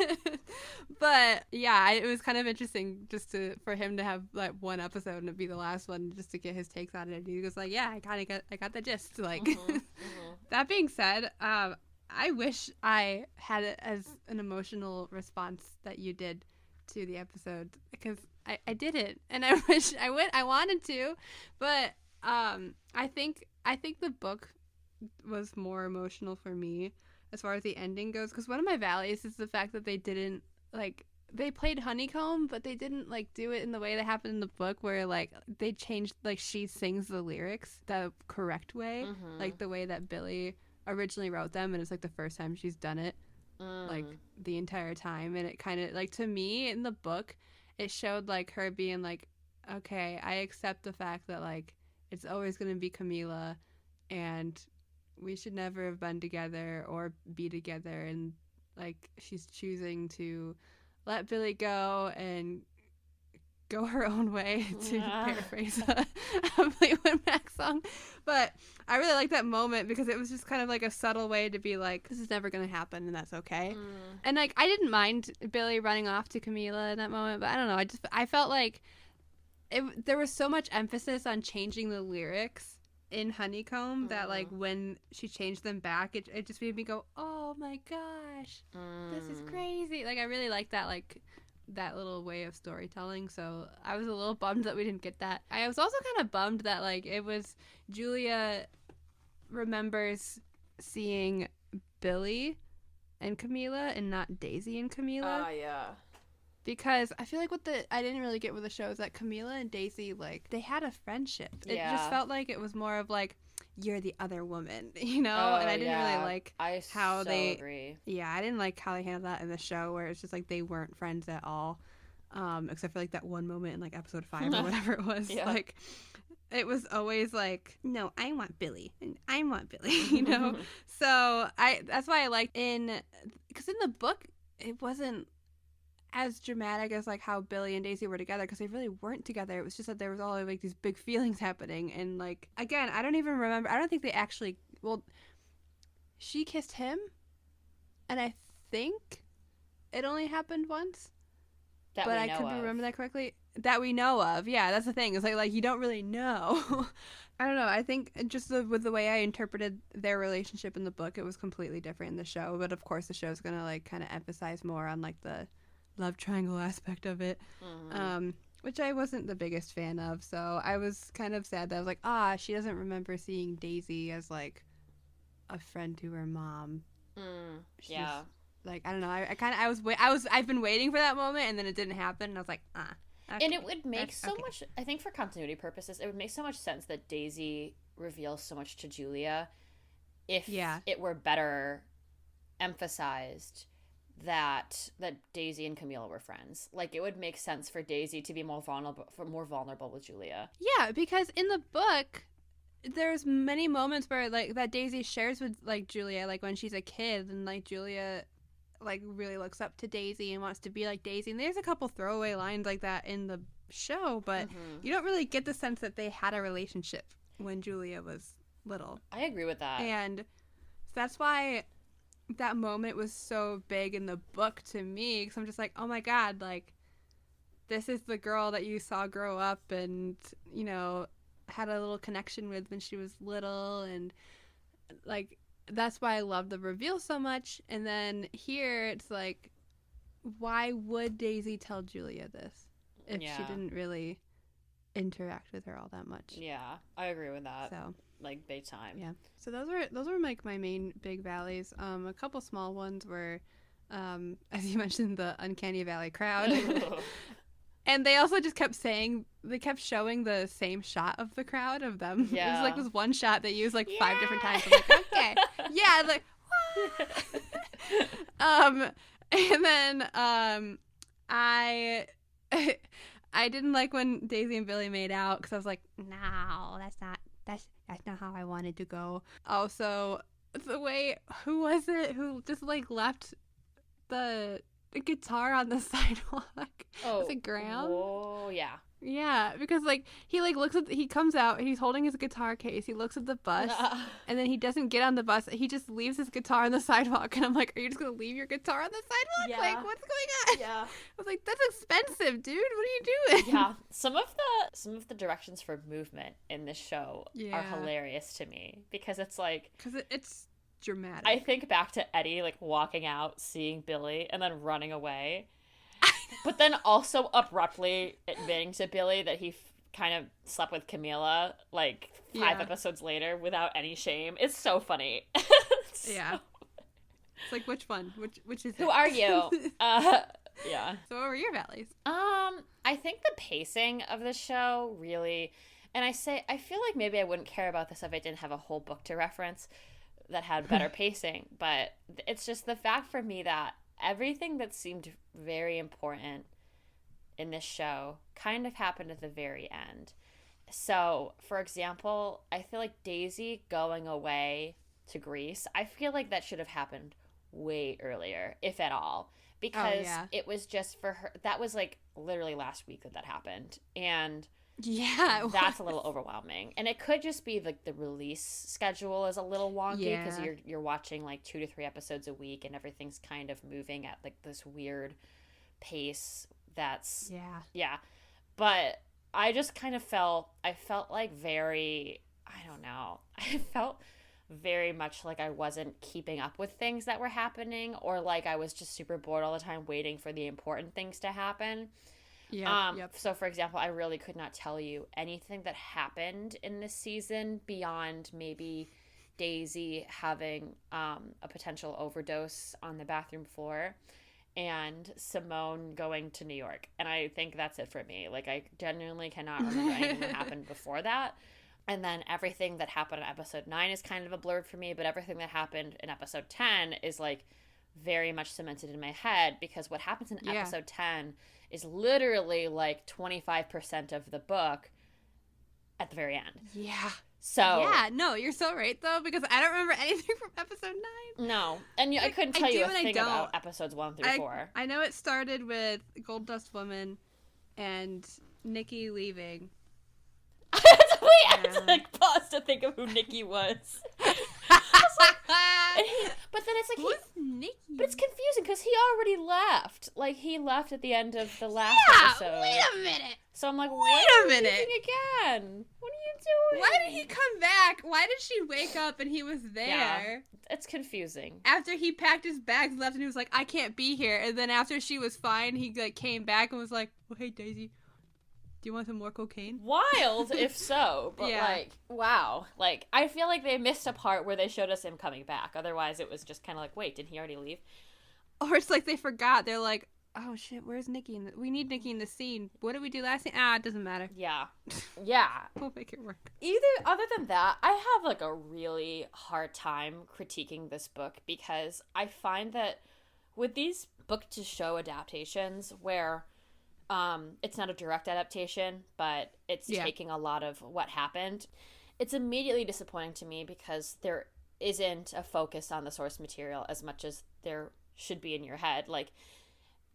But yeah, it was kind of interesting just for him to have, like, one episode and it be the last one, just to get his takes on it. And he was like, yeah, I got the gist. Like, That being said, I wish I had it as an emotional response that you did to the episode, because I didn't, and I wish I wanted to, but I think the book was more emotional for me as far as the ending goes, because one of my valleys is the fact that they didn't, like, they played Honeycomb, but they didn't, like, do it in the way that happened in the book, where, like, they changed, like, she sings the lyrics the correct way, like the way that Billy originally wrote them, and it's, like, the first time she's done it, like, the entire time, and it kind of, like, to me, in the book, it showed, like, her being like, okay, I accept the fact that, like, it's always going to be Camila, and we should never have been together or be together, and, like, she's choosing to let Billy go and go her own way, to paraphrase a Fleetwood Mac song. But I really like that moment, because it was just kind of like a subtle way to be like, this is never going to happen, and that's okay. And, like, I didn't mind Billy running off to Camila in that moment, but I don't know, I felt like there was so much emphasis on changing the lyrics in Honeycomb that, like, when she changed them back, it just made me go, oh my gosh, this is crazy. Like, I really like that, like, that little way of storytelling, so I was a little bummed that we didn't get that. I was also kind of bummed that, like, it was Julia remembers seeing Billy and Camila and not Daisy and Camila. Yeah. Because I feel like I didn't really get with the show is that Camila and Daisy, like, they had a friendship. It just felt like it was more of, like, you're the other woman, you know? And I didn't really like how they agree. Yeah, I didn't like how they handled that in the show, where it's just like they weren't friends at all. Except for, like, that one moment in, like, episode 5 or whatever it was. Like, it was always like, no, I want Billy and I want Billy, you know? So that's why I liked because in the book it wasn't as dramatic as, like, how Billy and Daisy were together, because they really weren't together. It was just that there was all, like, these big feelings happening, and, like, again, I don't even remember. I don't think they actually, well, she kissed him, and I think it only happened once. But I could remember that correctly. That we know of. Yeah, that's the thing. It's like you don't really know. I don't know. I think just with the way I interpreted their relationship in the book, it was completely different in the show. But of course, the show's gonna, like, kind of emphasize more on, like, the love triangle aspect of it, which I wasn't the biggest fan of. So I was kind of sad that I was like, she doesn't remember seeing Daisy as, like, a friend to her mom. Yeah. Like, I don't know. I've been waiting for that moment, and then it didn't happen, and I was like, Okay. And it would make much, I think for continuity purposes, it would make so much sense that Daisy reveals so much to Julia if it were better emphasized that Daisy and Camila were friends. Like, it would make sense for Daisy to be more vulnerable with Julia. Yeah, because in the book, there's many moments where, like, that Daisy shares with, like, Julia, like, when she's a kid, and, like, Julia, like, really looks up to Daisy and wants to be like Daisy. And there's a couple throwaway lines like that in the show, but you don't really get the sense that they had a relationship when Julia was little. I agree with that. And that's why that moment was so big in the book to me, because I'm just like, oh my god, like, this is the girl that you saw grow up and, you know, had a little connection with when she was little. And, like, that's why I love the reveal so much. And then here it's like, why would Daisy tell Julia this if she didn't really interact with her all that much? Yeah, I agree with that. So, like, big time. Yeah. So those were like my main big valleys. A couple small ones were, as you mentioned, the Uncanny Valley crowd. And they also just kept showing the same shot of the crowd of them. Yeah. It was like this one shot they used like 5 different times. I'm like, okay. Yeah, like, and then I didn't like when Daisy and Billy made out, because I was like, no, that's not how I wanted to go. Also, the way, who was it who just like left the guitar on the sidewalk? Oh, was it Graham? Oh, yeah. Yeah, because like he comes out, he's holding his guitar case, he looks at the bus, and then he doesn't get on the bus, he just leaves his guitar on the sidewalk, and I'm like, are you just gonna leave your guitar on the sidewalk? Yeah. Like, what's going on? Yeah. I was like, that's expensive, dude, what are you doing? Yeah, some of the directions for movement in this show are hilarious to me, because it's like, because it's dramatic. I think back to Eddie like walking out, seeing Billy, and then running away. But then also abruptly admitting to Billy that he kind of slept with Camila like 5 episodes later without any shame. It's so funny. Yeah. It's like, which one? Which is Who are you? Yeah. So what were your valleys? I think the pacing of the show really, and I feel like maybe I wouldn't care about this if I didn't have a whole book to reference that had better pacing, but it's just the fact for me that everything that seemed very important in this show kind of happened at the very end. So, for example, I feel like Daisy going away to Greece, I feel like that should have happened way earlier, if at all, because it was just for her. That was like literally last week that happened. And yeah, that's a little overwhelming. And it could just be like the release schedule is a little wonky, because you're watching like 2 to 3 episodes a week, and everything's kind of moving at like this weird pace. That's but I just kind of felt like very, I don't know, I felt very much like I wasn't keeping up with things that were happening, or like I was just super bored all the time waiting for the important things to happen. So for example, I really could not tell you anything that happened in this season beyond maybe Daisy having a potential overdose on the bathroom floor and Simone going to New York. And I think that's it for me. Like, I genuinely cannot remember anything that happened before that. And then everything that happened in episode 9 is kind of a blur for me, but everything that happened in episode 10 is like very much cemented in my head, because what happens in episode 10 is literally like 25% of the book at the very end. Yeah. So yeah, no, you're so right though, because I don't remember anything from episode 9. No, and I couldn't tell you a thing about episodes 1 through 4. I know it started with Gold Dust Woman and Nikki leaving. Wait, I had to like pause to think of who Nikki was. But then it's like, who's Nikki? But it's confusing because he already left. Like, he left at the end of the last episode. Wait a minute. So I'm like, wait a minute again. What are you doing? Why did he come back? Why did she wake up and he was there? Yeah, it's confusing. After he packed his bags and left, and he was like, I can't be here. And then after she was fine, he like came back and was like, well, hey, Daisy, do you want some more cocaine? Wild, if so. But like, wow. Like, I feel like they missed a part where they showed us him coming back. Otherwise, it was just kind of like, wait, did he already leave? Or it's like they forgot. They're like, oh shit, where's Nikki? We need Nikki in the scene. What did we do last scene? It doesn't matter. Yeah. We'll make it work. Other than that, I have like a really hard time critiquing this book because I find that with these book to show adaptations where it's not a direct adaptation, but it's taking a lot of what happened, it's immediately disappointing to me because there isn't a focus on the source material as much as there should be in your head. Like,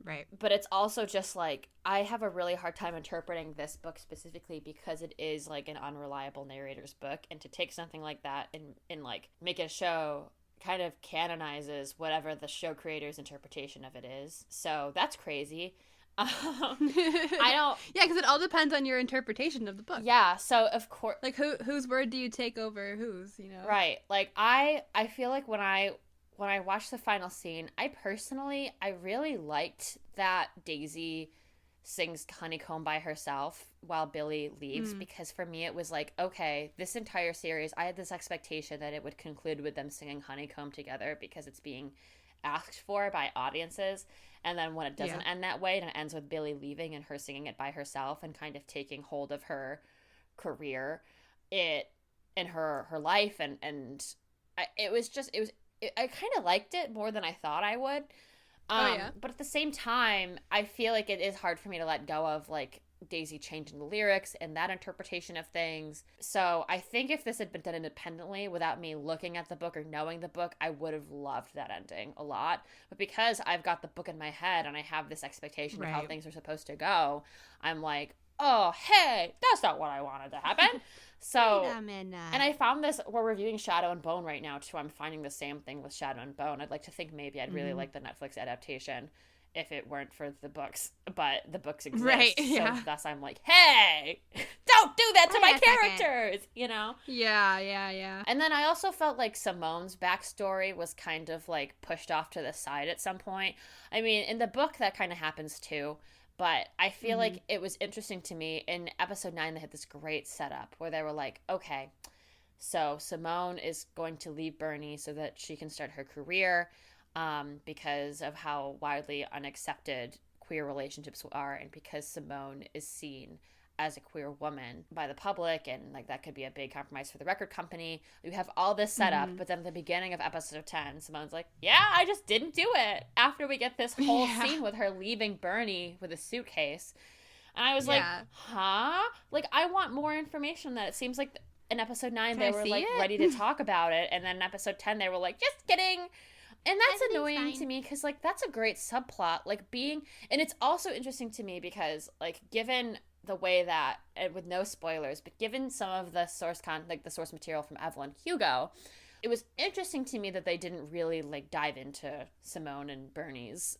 right. But it's also just like, I have a really hard time interpreting this book specifically because it is like an unreliable narrator's book, and to take something like that and like make it a show kind of canonizes whatever the show creator's interpretation of it is. So that's crazy. I don't. Yeah, because it all depends on your interpretation of the book. Yeah, so of course, like whose word do you take over whose? You know, right? Like I feel like when I watched the final scene, I really liked that Daisy sings Honeycomb by herself while Billy leaves, because for me it was like, okay, this entire series, I had this expectation that it would conclude with them singing Honeycomb together because it's being asked for by audiences. And then when it doesn't end that way, and it ends with Billy leaving and her singing it by herself and kind of taking hold of her career, in her life, and I kind of liked it more than I thought I would. But at the same time, I feel like it is hard for me to let go of like Daisy changing the lyrics and that interpretation of things. So I think if this had been done independently without me looking at the book or knowing the book, I would have loved that ending a lot. But because I've got the book in my head and I have this expectation of how things are supposed to go, I'm like, oh, hey, that's not what I wanted to happen. So, and I found this, we're reviewing Shadow and Bone right now too. I'm finding the same thing with Shadow and Bone. I'd like to think maybe I'd really like the Netflix adaptation if it weren't for the books, but the books exist. Right, yeah. So thus I'm like, hey, don't do that to my characters, you know? Yeah. And then I also felt like Simone's backstory was kind of like pushed off to the side at some point. I mean, in the book that kind of happens too, but I feel like it was interesting to me. In episode 9, they had this great setup where they were like, okay, so Simone is going to leave Bernie so that she can start her career, because of how widely unaccepted queer relationships are, and because Simone is seen as a queer woman by the public, and like that could be a big compromise for the record company. You have all this set up, but then at the beginning of episode 10, Simone's like, yeah, I just didn't do it, after we get this whole scene with her leaving Bernie with a suitcase. And I was like, huh? Like, I want more information. That it seems like in episode 9 they were like ready to talk about it, and then in episode 10 they were like, just kidding. And that's annoying to me because, like, that's a great subplot. Like, and it's also interesting to me because, like, given the way that, and with no spoilers, but given some of the source the source material from Evelyn Hugo, it was interesting to me that they didn't really, like, dive into Simone and Bernie's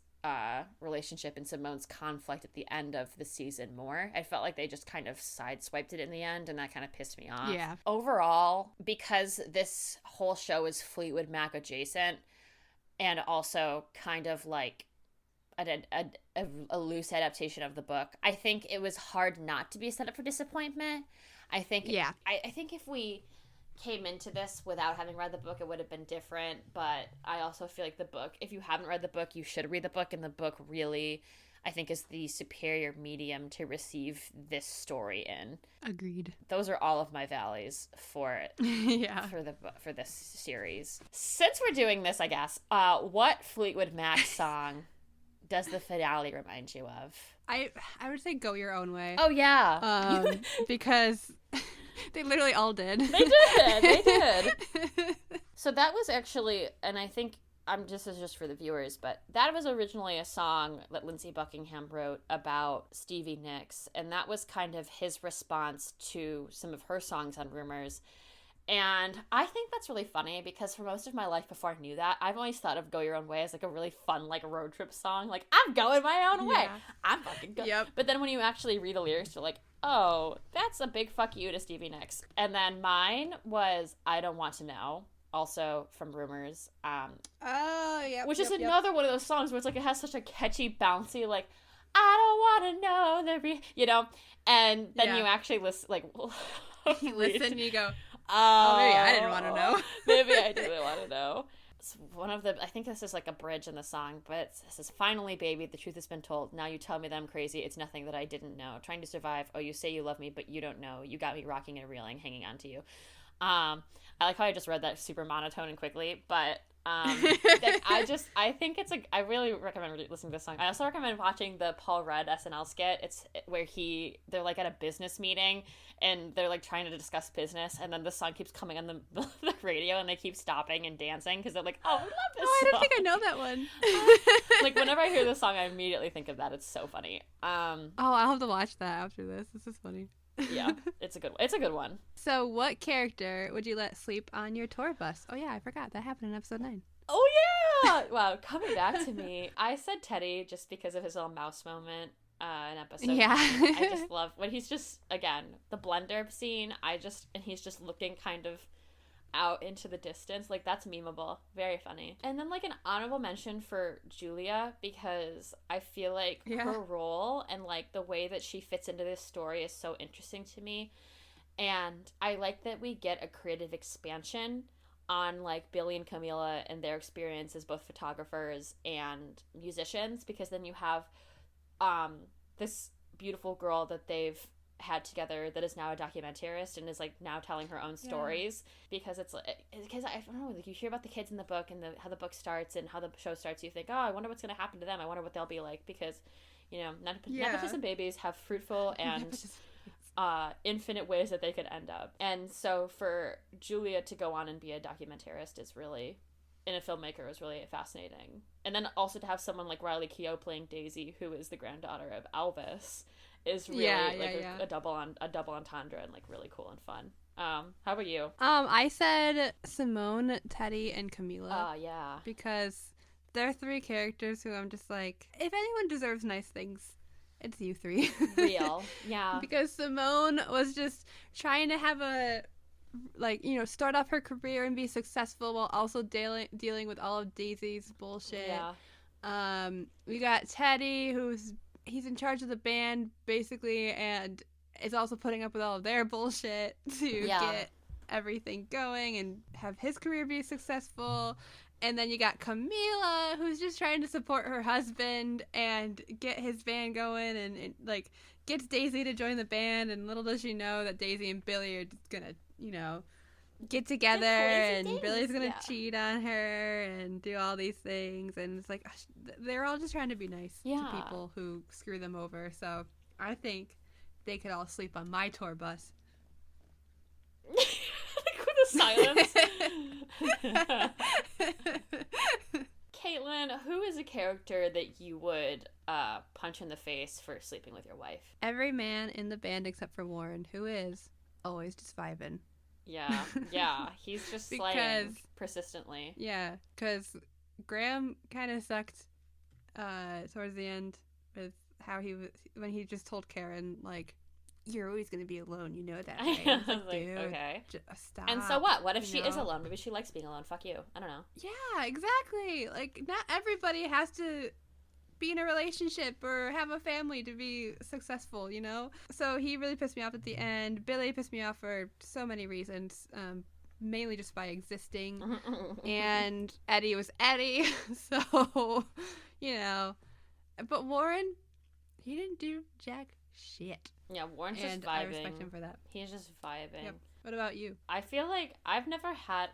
relationship and Simone's conflict at the end of the season more. I felt like they just kind of sideswiped it in the end, and that kind of pissed me off. Yeah. Overall, because this whole show is Fleetwood Mac adjacent, and also kind of like a loose adaptation of the book, I think it was hard not to be set up for disappointment. I think I think if we came into this without having read the book, it would have been different. But I also feel like the book, if you haven't read the book, you should read the book, and the book really, I think, is the superior medium to receive this story in. Agreed. Those are all of my valleys for it. For this series. Since we're doing this, I guess, what Fleetwood Mac song does the finale remind you of? I would say Go Your Own Way. Oh yeah. Because they literally all did. They did. So that was actually, and I think this is just for the viewers, but that was originally a song that Lindsey Buckingham wrote about Stevie Nicks, and that was kind of his response to some of her songs on Rumors. And I think that's really funny because for most of my life before I knew that, I've always thought of Go Your Own Way as like a really fun, like, road trip song. Like, I'm going my own way. I'm fucking going. Yep. But then when you actually read the lyrics, you're like, oh, that's a big fuck you to Stevie Nicks. And then mine was I Don't Want to Know, also from Rumors. Which is another one of those songs where it's like it has such a catchy, bouncy, like, I don't want to know you know. And then you actually listen, like, you listen and you go, oh, maybe I didn't want to know. Maybe I didn't want to know. one of the, I think this is like a bridge in the song, but it says, "Finally, baby, the truth has been told. Now you tell me that I'm crazy. It's nothing that I didn't know. Trying to survive. Oh, you say you love me, but you don't know. You got me rocking and reeling, hanging on to you." I like how I just read that super monotone and quickly, but like, I think it's I really recommend listening to this song. I also recommend watching the Paul Rudd SNL skit. It's where they're like at a business meeting and they're like trying to discuss business, and then the song keeps coming on the radio and they keep stopping and dancing because they're like, "Oh, I love this song." I don't think I know that one. Like whenever I hear this song, I immediately think of that. It's so funny. Oh, I'll have to watch that after this. This is funny. Yeah, it's a good one. So what character would you let sleep on your tour bus? Oh yeah, I forgot. That happened in episode 9. Oh yeah! Wow, coming back to me. I said Teddy just because of his little mouse moment in episode 9. I just love when he's just, again, the blender scene, and he's just looking kind of out into the distance. Like, that's memeable. Very funny. And then, like, an honorable mention for Julia, because I feel like her role and, like, the way that she fits into this story is so interesting to me. And I like that we get a creative expansion on, like, Billy and Camila and their experience as both photographers and musicians, because then you have this beautiful girl that they've had together that is now a documentarist and is like now telling her own stories, because it's like, because I don't know, like you hear about the kids in the book and how the book starts and how the show starts, you think, oh, I wonder what's going to happen to them, I wonder what they'll be like, because nepotism babies have fruitful and infinite ways that they could end up. And so for Julia to go on and be a documentarist is really, in a filmmaker, is really fascinating. And then also to have someone like Riley Keough playing Daisy, who is the granddaughter of Elvis, is really a double entendre and like really cool and fun. How about you? I said Simone, Teddy, and Camila. Yeah. Because they're 3 characters who I'm just like, if anyone deserves nice things, it's you 3. Real. Yeah. Because Simone was just trying to have start off her career and be successful while also dealing with all of Daisy's bullshit. Yeah. We got Teddy, he's in charge of the band, basically, and is also putting up with all of their bullshit to get everything going and have his career be successful. And then you got Camila, who's just trying to support her husband and get his band going and like, gets Daisy to join the band, and little does she know that Daisy and Billy are just gonna, get together, and Billy's gonna cheat on her and do all these things, and it's like they're all just trying to be nice to people who screw them over. So I think they could all sleep on my tour bus. With a silence. Caitlin, who is a character that you would punch in the face for sleeping with your wife? Every man in the band except for Warren, who is always just vibing. Yeah, he's just slaying persistently. Yeah, because Graham kind of sucked towards the end with how when he just told Karen, like, you're always going to be alone, you know that, right? I was like, dude, okay. Stop. And so what if she is alone? Maybe she likes being alone. Fuck you. I don't know. Yeah, exactly. Like, not everybody has to be in a relationship or have a family to be successful, So he really pissed me off at the end. Billy pissed me off for so many reasons, mainly just by existing. And Eddie was Eddie, so, But Warren, he didn't do jack shit. Yeah, Warren's just vibing. I respect him for that. He's just vibing. Yep. What about you? I feel like I've never had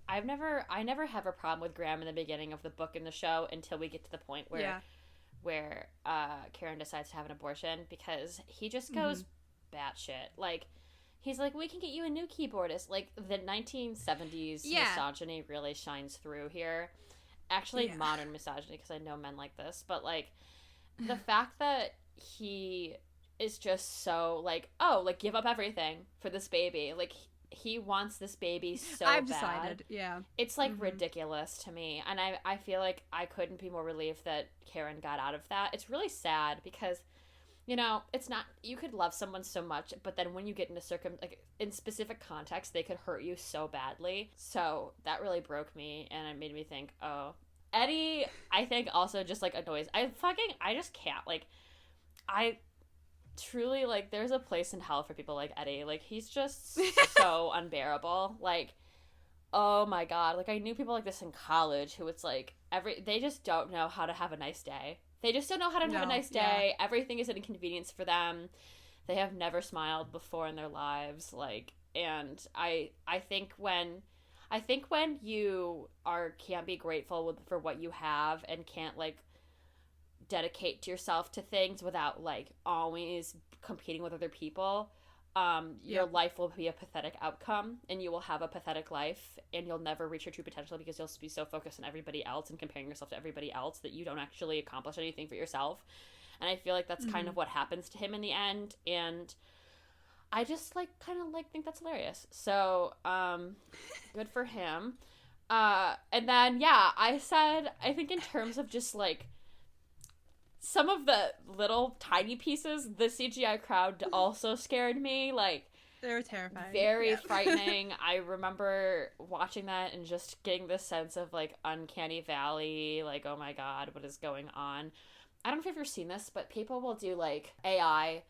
I never have a problem with Graham in the beginning of the book and the show until we get to the point where Karen decides to have an abortion, because he just goes batshit. Like, he's like, we can get you a new keyboardist. Like, the 1970s misogyny really shines through here. Actually, modern misogyny, because I know men like this. But, like, the fact that he is just so, like, oh, like, give up everything for this baby. Like, he wants this baby so bad. I've decided, yeah. It's, like, ridiculous to me. And I feel like I couldn't be more relieved that Karen got out of that. It's really sad because, it's not, you could love someone so much, but then when you get into in specific context, they could hurt you so badly. So that really broke me, and it made me think, oh. Eddie, I think, also just, like, annoys. I just can't. Like, I truly, like, there's a place in hell for people like Eddie. Like, he's just so unbearable. Like, oh my God. Like, I knew people like this in college who it's like, they just don't know how to have a nice day. They just don't know how to have a nice day. Yeah. Everything is an inconvenience for them. They have never smiled before in their lives. Like, and I think when you can't be grateful for what you have and can't, like, dedicate to yourself to things without, like, always competing with other people, your life will be a pathetic outcome, and you will have a pathetic life, and you'll never reach your true potential because you'll be so focused on everybody else and comparing yourself to everybody else that you don't actually accomplish anything for yourself. And I feel like that's kind of what happens to him in the end, and I just, like, kind of, like, think that's hilarious. So, good for him. And then, I think in terms of just, like, some of the little tiny pieces, the CGI crowd also scared me. Like, they were terrifying. Very frightening. I remember watching that and just getting this sense of, like, uncanny valley. Like, oh my God, what is going on? I don't know if you've ever seen this, but people will do, like, AI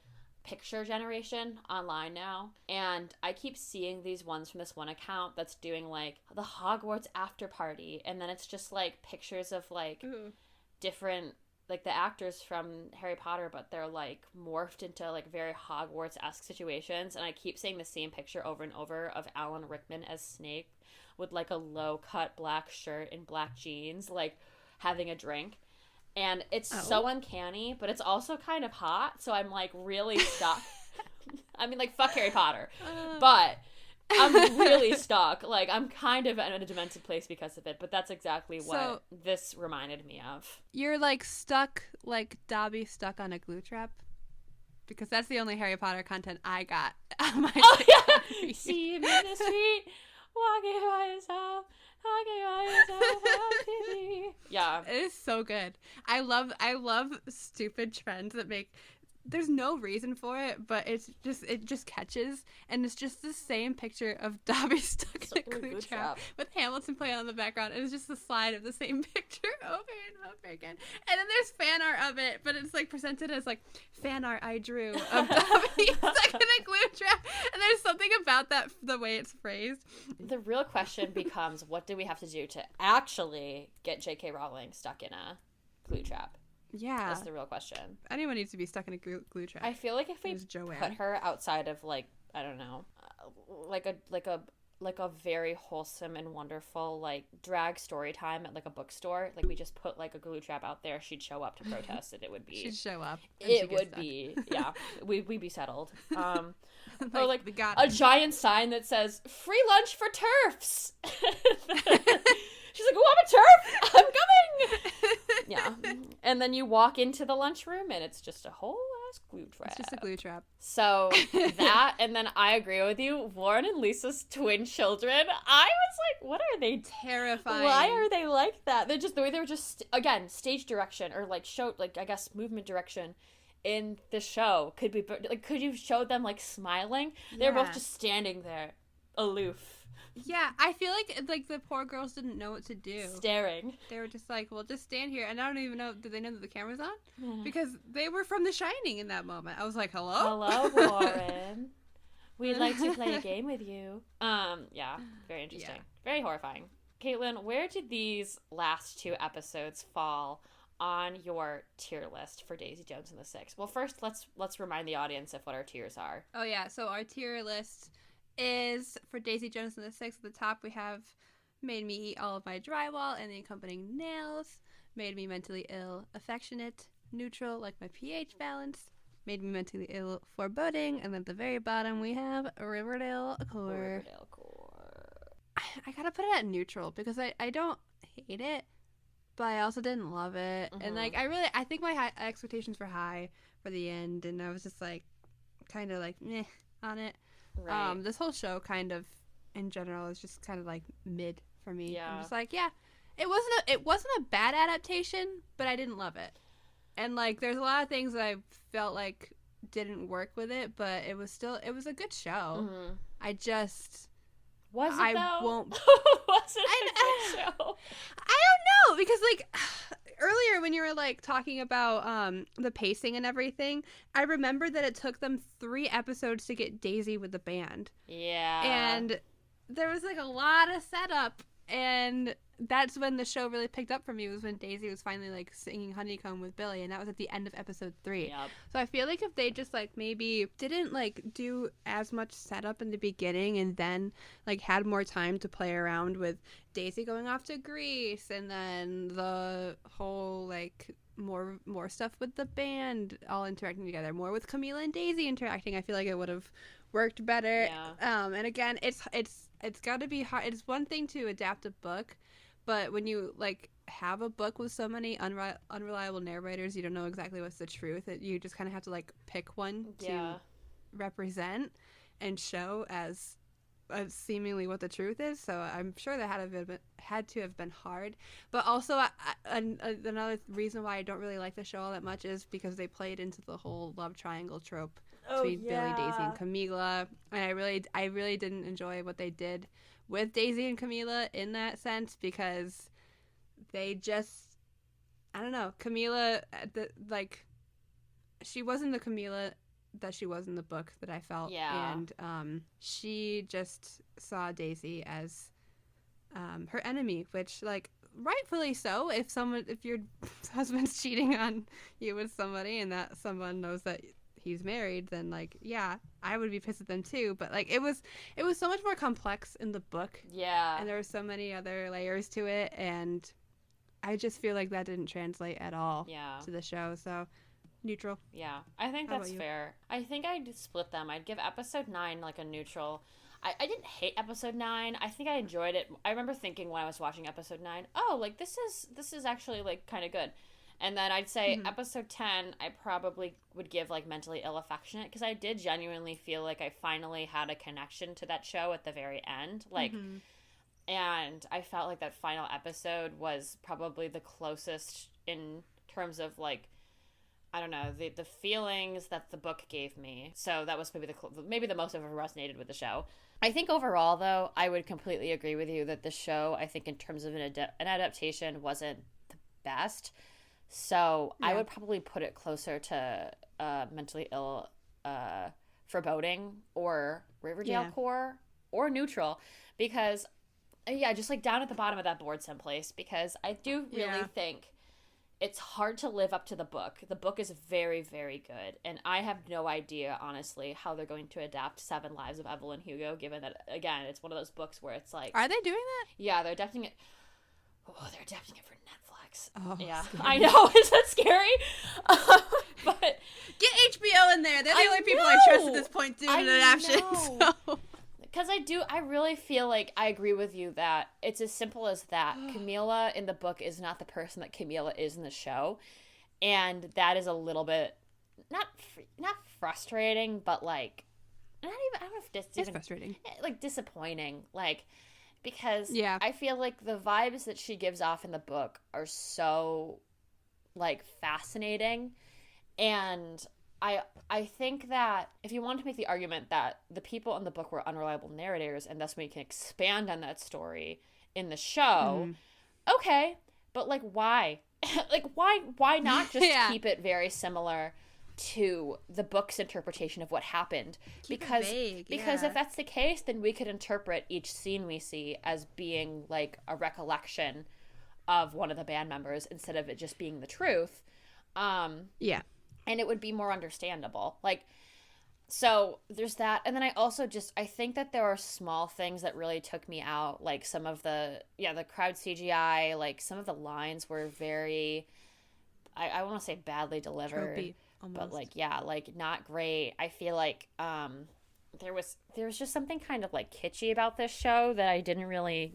picture generation online now, and I keep seeing these ones from this one account that's doing, like, the Hogwarts after party, and then it's just, like, pictures of, like, different, like, the actors from Harry Potter, but they're, like, morphed into, like, very Hogwarts-esque situations, and I keep seeing the same picture over and over of Alan Rickman as Snape with, like, a low-cut black shirt and black jeans, like, having a drink. And it's so uncanny, but it's also kind of hot, so I'm, like, really stuck. I mean, like, fuck Harry Potter. But I'm really stuck. Like, I'm kind of in a demented place because of it, but that's exactly what this reminded me of. You're, like, stuck, like Dobby stuck on a glue trap? Because that's the only Harry Potter content I got on my See him in the street, walking by himself. Yeah, it is so good. I love stupid trends that make, there's no reason for it, but it just catches, and it's just the same picture of Dobby stuck in a glue trap with Hamilton playing on the background, and it's just the slide of the same picture over and over again. And then there's fan art of it, but it's, like, presented as, like, fan art I drew of Dobby stuck in a glue trap, and there's something about that, the way it's phrased. The real question becomes, what do we have to do to actually get J.K. Rowling stuck in a glue trap? Yeah, that's the real question. Anyone needs to be stuck in a glue trap. I feel like if we put her outside of, like, I don't know, like a very wholesome and wonderful, like, drag story time at, like, a bookstore, like, we just put, like, a glue trap out there, she'd show up to protest, and it would be she'd show up. It would be we'd be settled. Or, like, a giant sign that says "Free lunch for TERFs." She's like, "Oh, I'm a TERF! I'm coming!" Yeah. And then you walk into the lunchroom, and it's just a whole ass glue trap. It's just a glue trap. So that, and then I agree with you, Lauren and Lisa's twin children, I was like, what are they? Terrifying. Why are they like that? They're just, the way they were just, again, stage direction, or, like, show, like, I guess, movement direction in the show could be, like, could you show them, like, smiling? They're both just standing there, aloof. Yeah, I feel like the poor girls didn't know what to do. Staring. They were just like, well, just stand here. And I don't even know, did they know that the camera's on? Yeah. Because they were from The Shining in that moment. I was like, hello? Hello, Lauren. We'd like to play a game with you. Yeah, very interesting. Yeah. Very horrifying. Caitlin, where did these last two episodes fall on your tier list for Daisy Jones and the Six? Well, first, let's remind the audience of what our tiers are. Oh, yeah. So our tier list is for Daisy Jones and the Six. At the top, we have made me eat all of my drywall and the accompanying nails, made me mentally ill, affectionate, neutral, like my pH balance, made me mentally ill, foreboding, and then at the very bottom, we have Riverdale Core. I gotta put it at neutral because I don't hate it, but I also didn't love it. Mm-hmm. And, like, I think my expectations were high for the end, and I was just, like, kind of, like, meh on it. Right. This whole show kind of, in general, is just kind of, like, mid for me. Yeah. I'm just like, yeah, it wasn't a bad adaptation, but I didn't love it. And, like, there's a lot of things that I felt like didn't work with it, but it was a good show. Mm-hmm. Was it, though? Won't. Was it a good show? I don't know, because, like, earlier when you were, like, talking about the pacing and everything, I remember that it took them 3 episodes to get Daisy with the band. Yeah. And there was like a lot of setup, and that's when the show really picked up for me, was when Daisy was finally like singing Honeycomb with Billy, and that was at the end of episode 3. Yep. So I feel like if they just like maybe didn't like do as much setup in the beginning, and then like had more time to play around with Daisy going off to Greece, and then the whole like more stuff with the band all interacting together, more with Camila and Daisy interacting, I feel like it would have worked better. Yeah. And again, it's got to be hard. It's one thing to adapt a book, but when you like have a book with so many unreliable narrators, you don't know exactly what's the truth. You just kind of have to like pick one to represent and show as seemingly what the truth is. So I'm sure that had to have been hard. But also another reason why I don't really like the show all that much is because they played into the whole love triangle trope between Billy, Daisy, and Camila. And I really didn't enjoy what they did with Daisy and Camila in that sense, because they just, I don't know, Camila, she wasn't the Camila that she was in the book that I felt. Yeah. And she just saw Daisy as her enemy, which, like, rightfully so. If your husband's cheating on you with somebody and that someone knows that he's married, then like, yeah, I would be pissed at them too. But like, it was so much more complex in the book. Yeah. And there were so many other layers to it, and I just feel like that didn't translate at all to the show. So neutral. Yeah, I think that's fair. I think I'd split them. I'd give episode 9 like a neutral. I didn't hate episode 9. I think I enjoyed it. I remember thinking when I was watching episode 9, oh, like this is actually like kind of good. And then I'd say episode 10, I probably would give like Mentally Ill Affectionate, because I did genuinely feel like I finally had a connection to that show at the very end. Like, and I felt like that final episode was probably the closest in terms of like, I don't know, the feelings that the book gave me. So that was maybe the most I've ever resonated with the show. I think overall, though, I would completely agree with you that the show, I think in terms of an adaptation, wasn't the best. So I would probably put it closer to Mentally Ill Foreboding or Riverdale Core or Neutral, because, just like down at the bottom of that board someplace, because I do really think it's hard to live up to the book. The book is very, very good, and I have no idea, honestly, how they're going to adapt 7 Lives of Evelyn Hugo, given that, again, it's one of those books where it's like... Are they doing that? Yeah, they're adapting it... Oh, they're adapting it for Netflix. Oh, yeah. scary. I know. Is that scary? But get HBO in there. They're the only people I trust at this point doing an adaptation. So. Because I really feel like I agree with you that it's as simple as that. Camila in the book is not the person that Camila is in the show. And that is a little bit, not frustrating, but like, not even, I don't know if it's frustrating. Like disappointing. Like, because I feel like the vibes that she gives off in the book are so like fascinating. And I think that if you want to make the argument that the people in the book were unreliable narrators and thus we can expand on that story in the show, okay, but like why? Like why not just keep it very similar to the book's interpretation of what happened? Because if that's the case, then we could interpret each scene we see as being like a recollection of one of the band members instead of it just being the truth. And it would be more understandable. Like, so there's that. And then I think that there are small things that really took me out. Like some of the crowd CGI, like some of the lines were very, I want to say badly delivered. Tropey, but like, like not great. I feel like there was just something kind of like kitschy about this show that I didn't really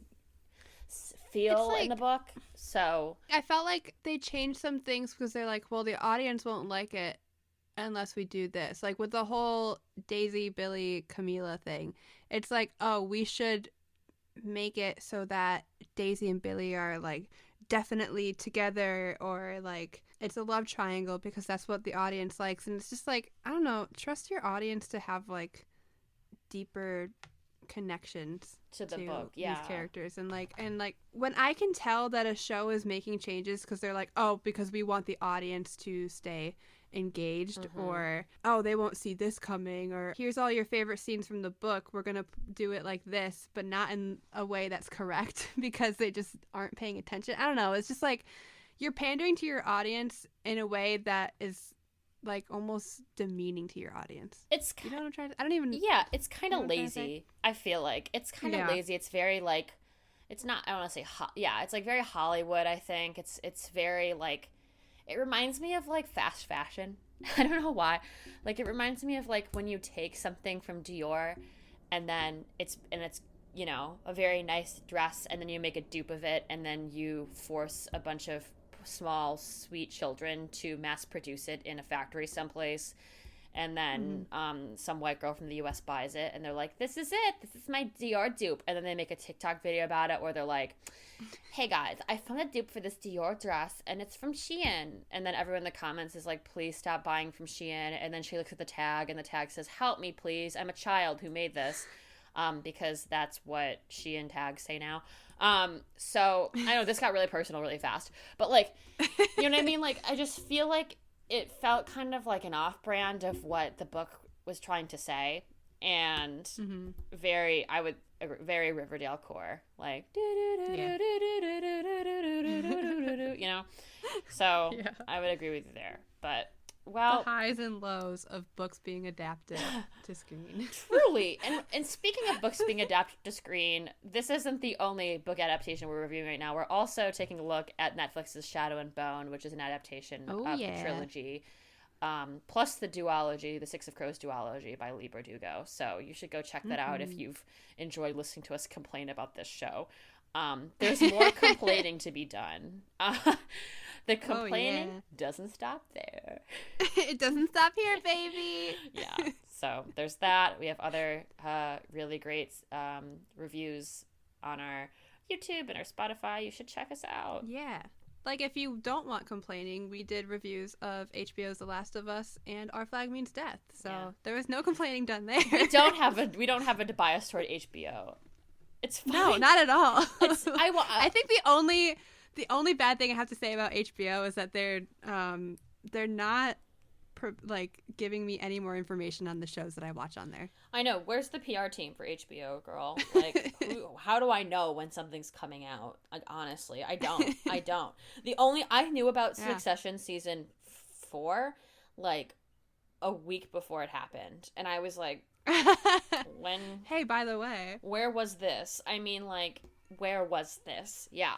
feel in the book. So I felt like they changed some things because they're like, well, the audience won't like it unless we do this. Like with the whole Daisy, Billy, Camila thing, it's like, oh, we should make it so that Daisy and Billy are like definitely together, or like it's a love triangle because that's what the audience likes. And it's just like, I don't know, trust your audience to have like deeper connections to the book, these characters. And like when I can tell that a show is making changes because they're like, oh, because we want the audience to stay engaged, or, oh, they won't see this coming, or here's all your favorite scenes from the book, we're gonna do it like this, but not in a way that's correct because they just aren't paying attention. I don't know, it's just like you're pandering to your audience in a way that is like almost demeaning to your audience. It's you know what I'm trying to, I don't even, yeah, it's kind of lazy. I feel like it's kind of lazy. It's very like, it's not, I want to say it's like very Hollywood. I think it's very like, it reminds me of like fast fashion. I don't know why. Like it reminds me of like when you take something from Dior and then it's you know, a very nice dress, and then you make a dupe of it, and then you force a bunch of small sweet children to mass produce it in a factory someplace, and then some white girl from the US buys it and they're like, this is it, this is my Dior dupe, and then they make a TikTok video about it where they're like, hey guys, I found a dupe for this Dior dress and it's from Shein, and then everyone in the comments is like, please stop buying from Shein, and then she looks at the tag and the tag says, help me please, I'm a child who made this, because that's what Shein tags say now. So I know this got really personal really fast, but like, you know what I mean? Like, I just feel like it felt kind of like an off-brand of what the book was trying to say, and very Riverdale core, like, you know? So I would agree with you there, but well, the highs and lows of books being adapted to screen. Truly. And speaking of books being adapted to screen, this isn't the only book adaptation we're reviewing right now. We're also taking a look at Netflix's Shadow and Bone, which is an adaptation of the trilogy, plus the duology, the Six of Crows duology by Lee Bardugo. So you should go check that out if you've enjoyed listening to us complain about this show. There's more complaining to be done. The complaining doesn't stop there. It doesn't stop here, baby. Yeah. So there's that. We have other really great reviews on our YouTube and our Spotify. You should check us out. Yeah. Like, if you don't want complaining, we did reviews of HBO's The Last of Us and Our Flag Means Death. So there was no complaining done there. We don't have a bias toward HBO. It's fine. No, not at all. I think the only bad thing I have to say about HBO is that they're not giving me any more information on the shows that I watch on there. I know. Where's the PR team for HBO, girl? Like, how do I know when something's coming out? Like, honestly, I don't. I knew about Succession season 4 like a week before it happened, and I was like, when? Hey, by the way, where was this? I mean, like, where was this? Yeah.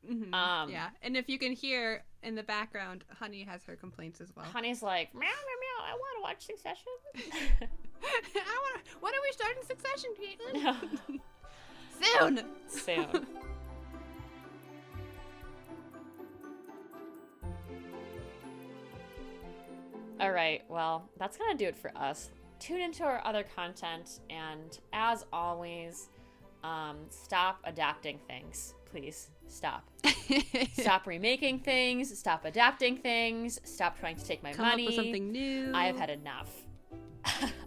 And if you can hear in the background, Honey has her complaints as well. Honey's like, meow, meow, meow, I want to watch Succession. When are we starting Succession, Caitlin? Soon. All right, well, that's gonna do it for us. Tune into our other content, and as always, stop adapting things. Please stop. Stop remaking things. Stop adapting things. Stop trying to take my money. Come up with something new. I have had enough.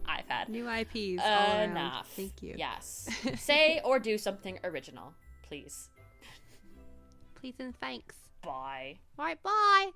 I've had new IPs all around. Enough. Thank you. Yes. Say or do something original, please. Please and thanks. Bye. All right, bye.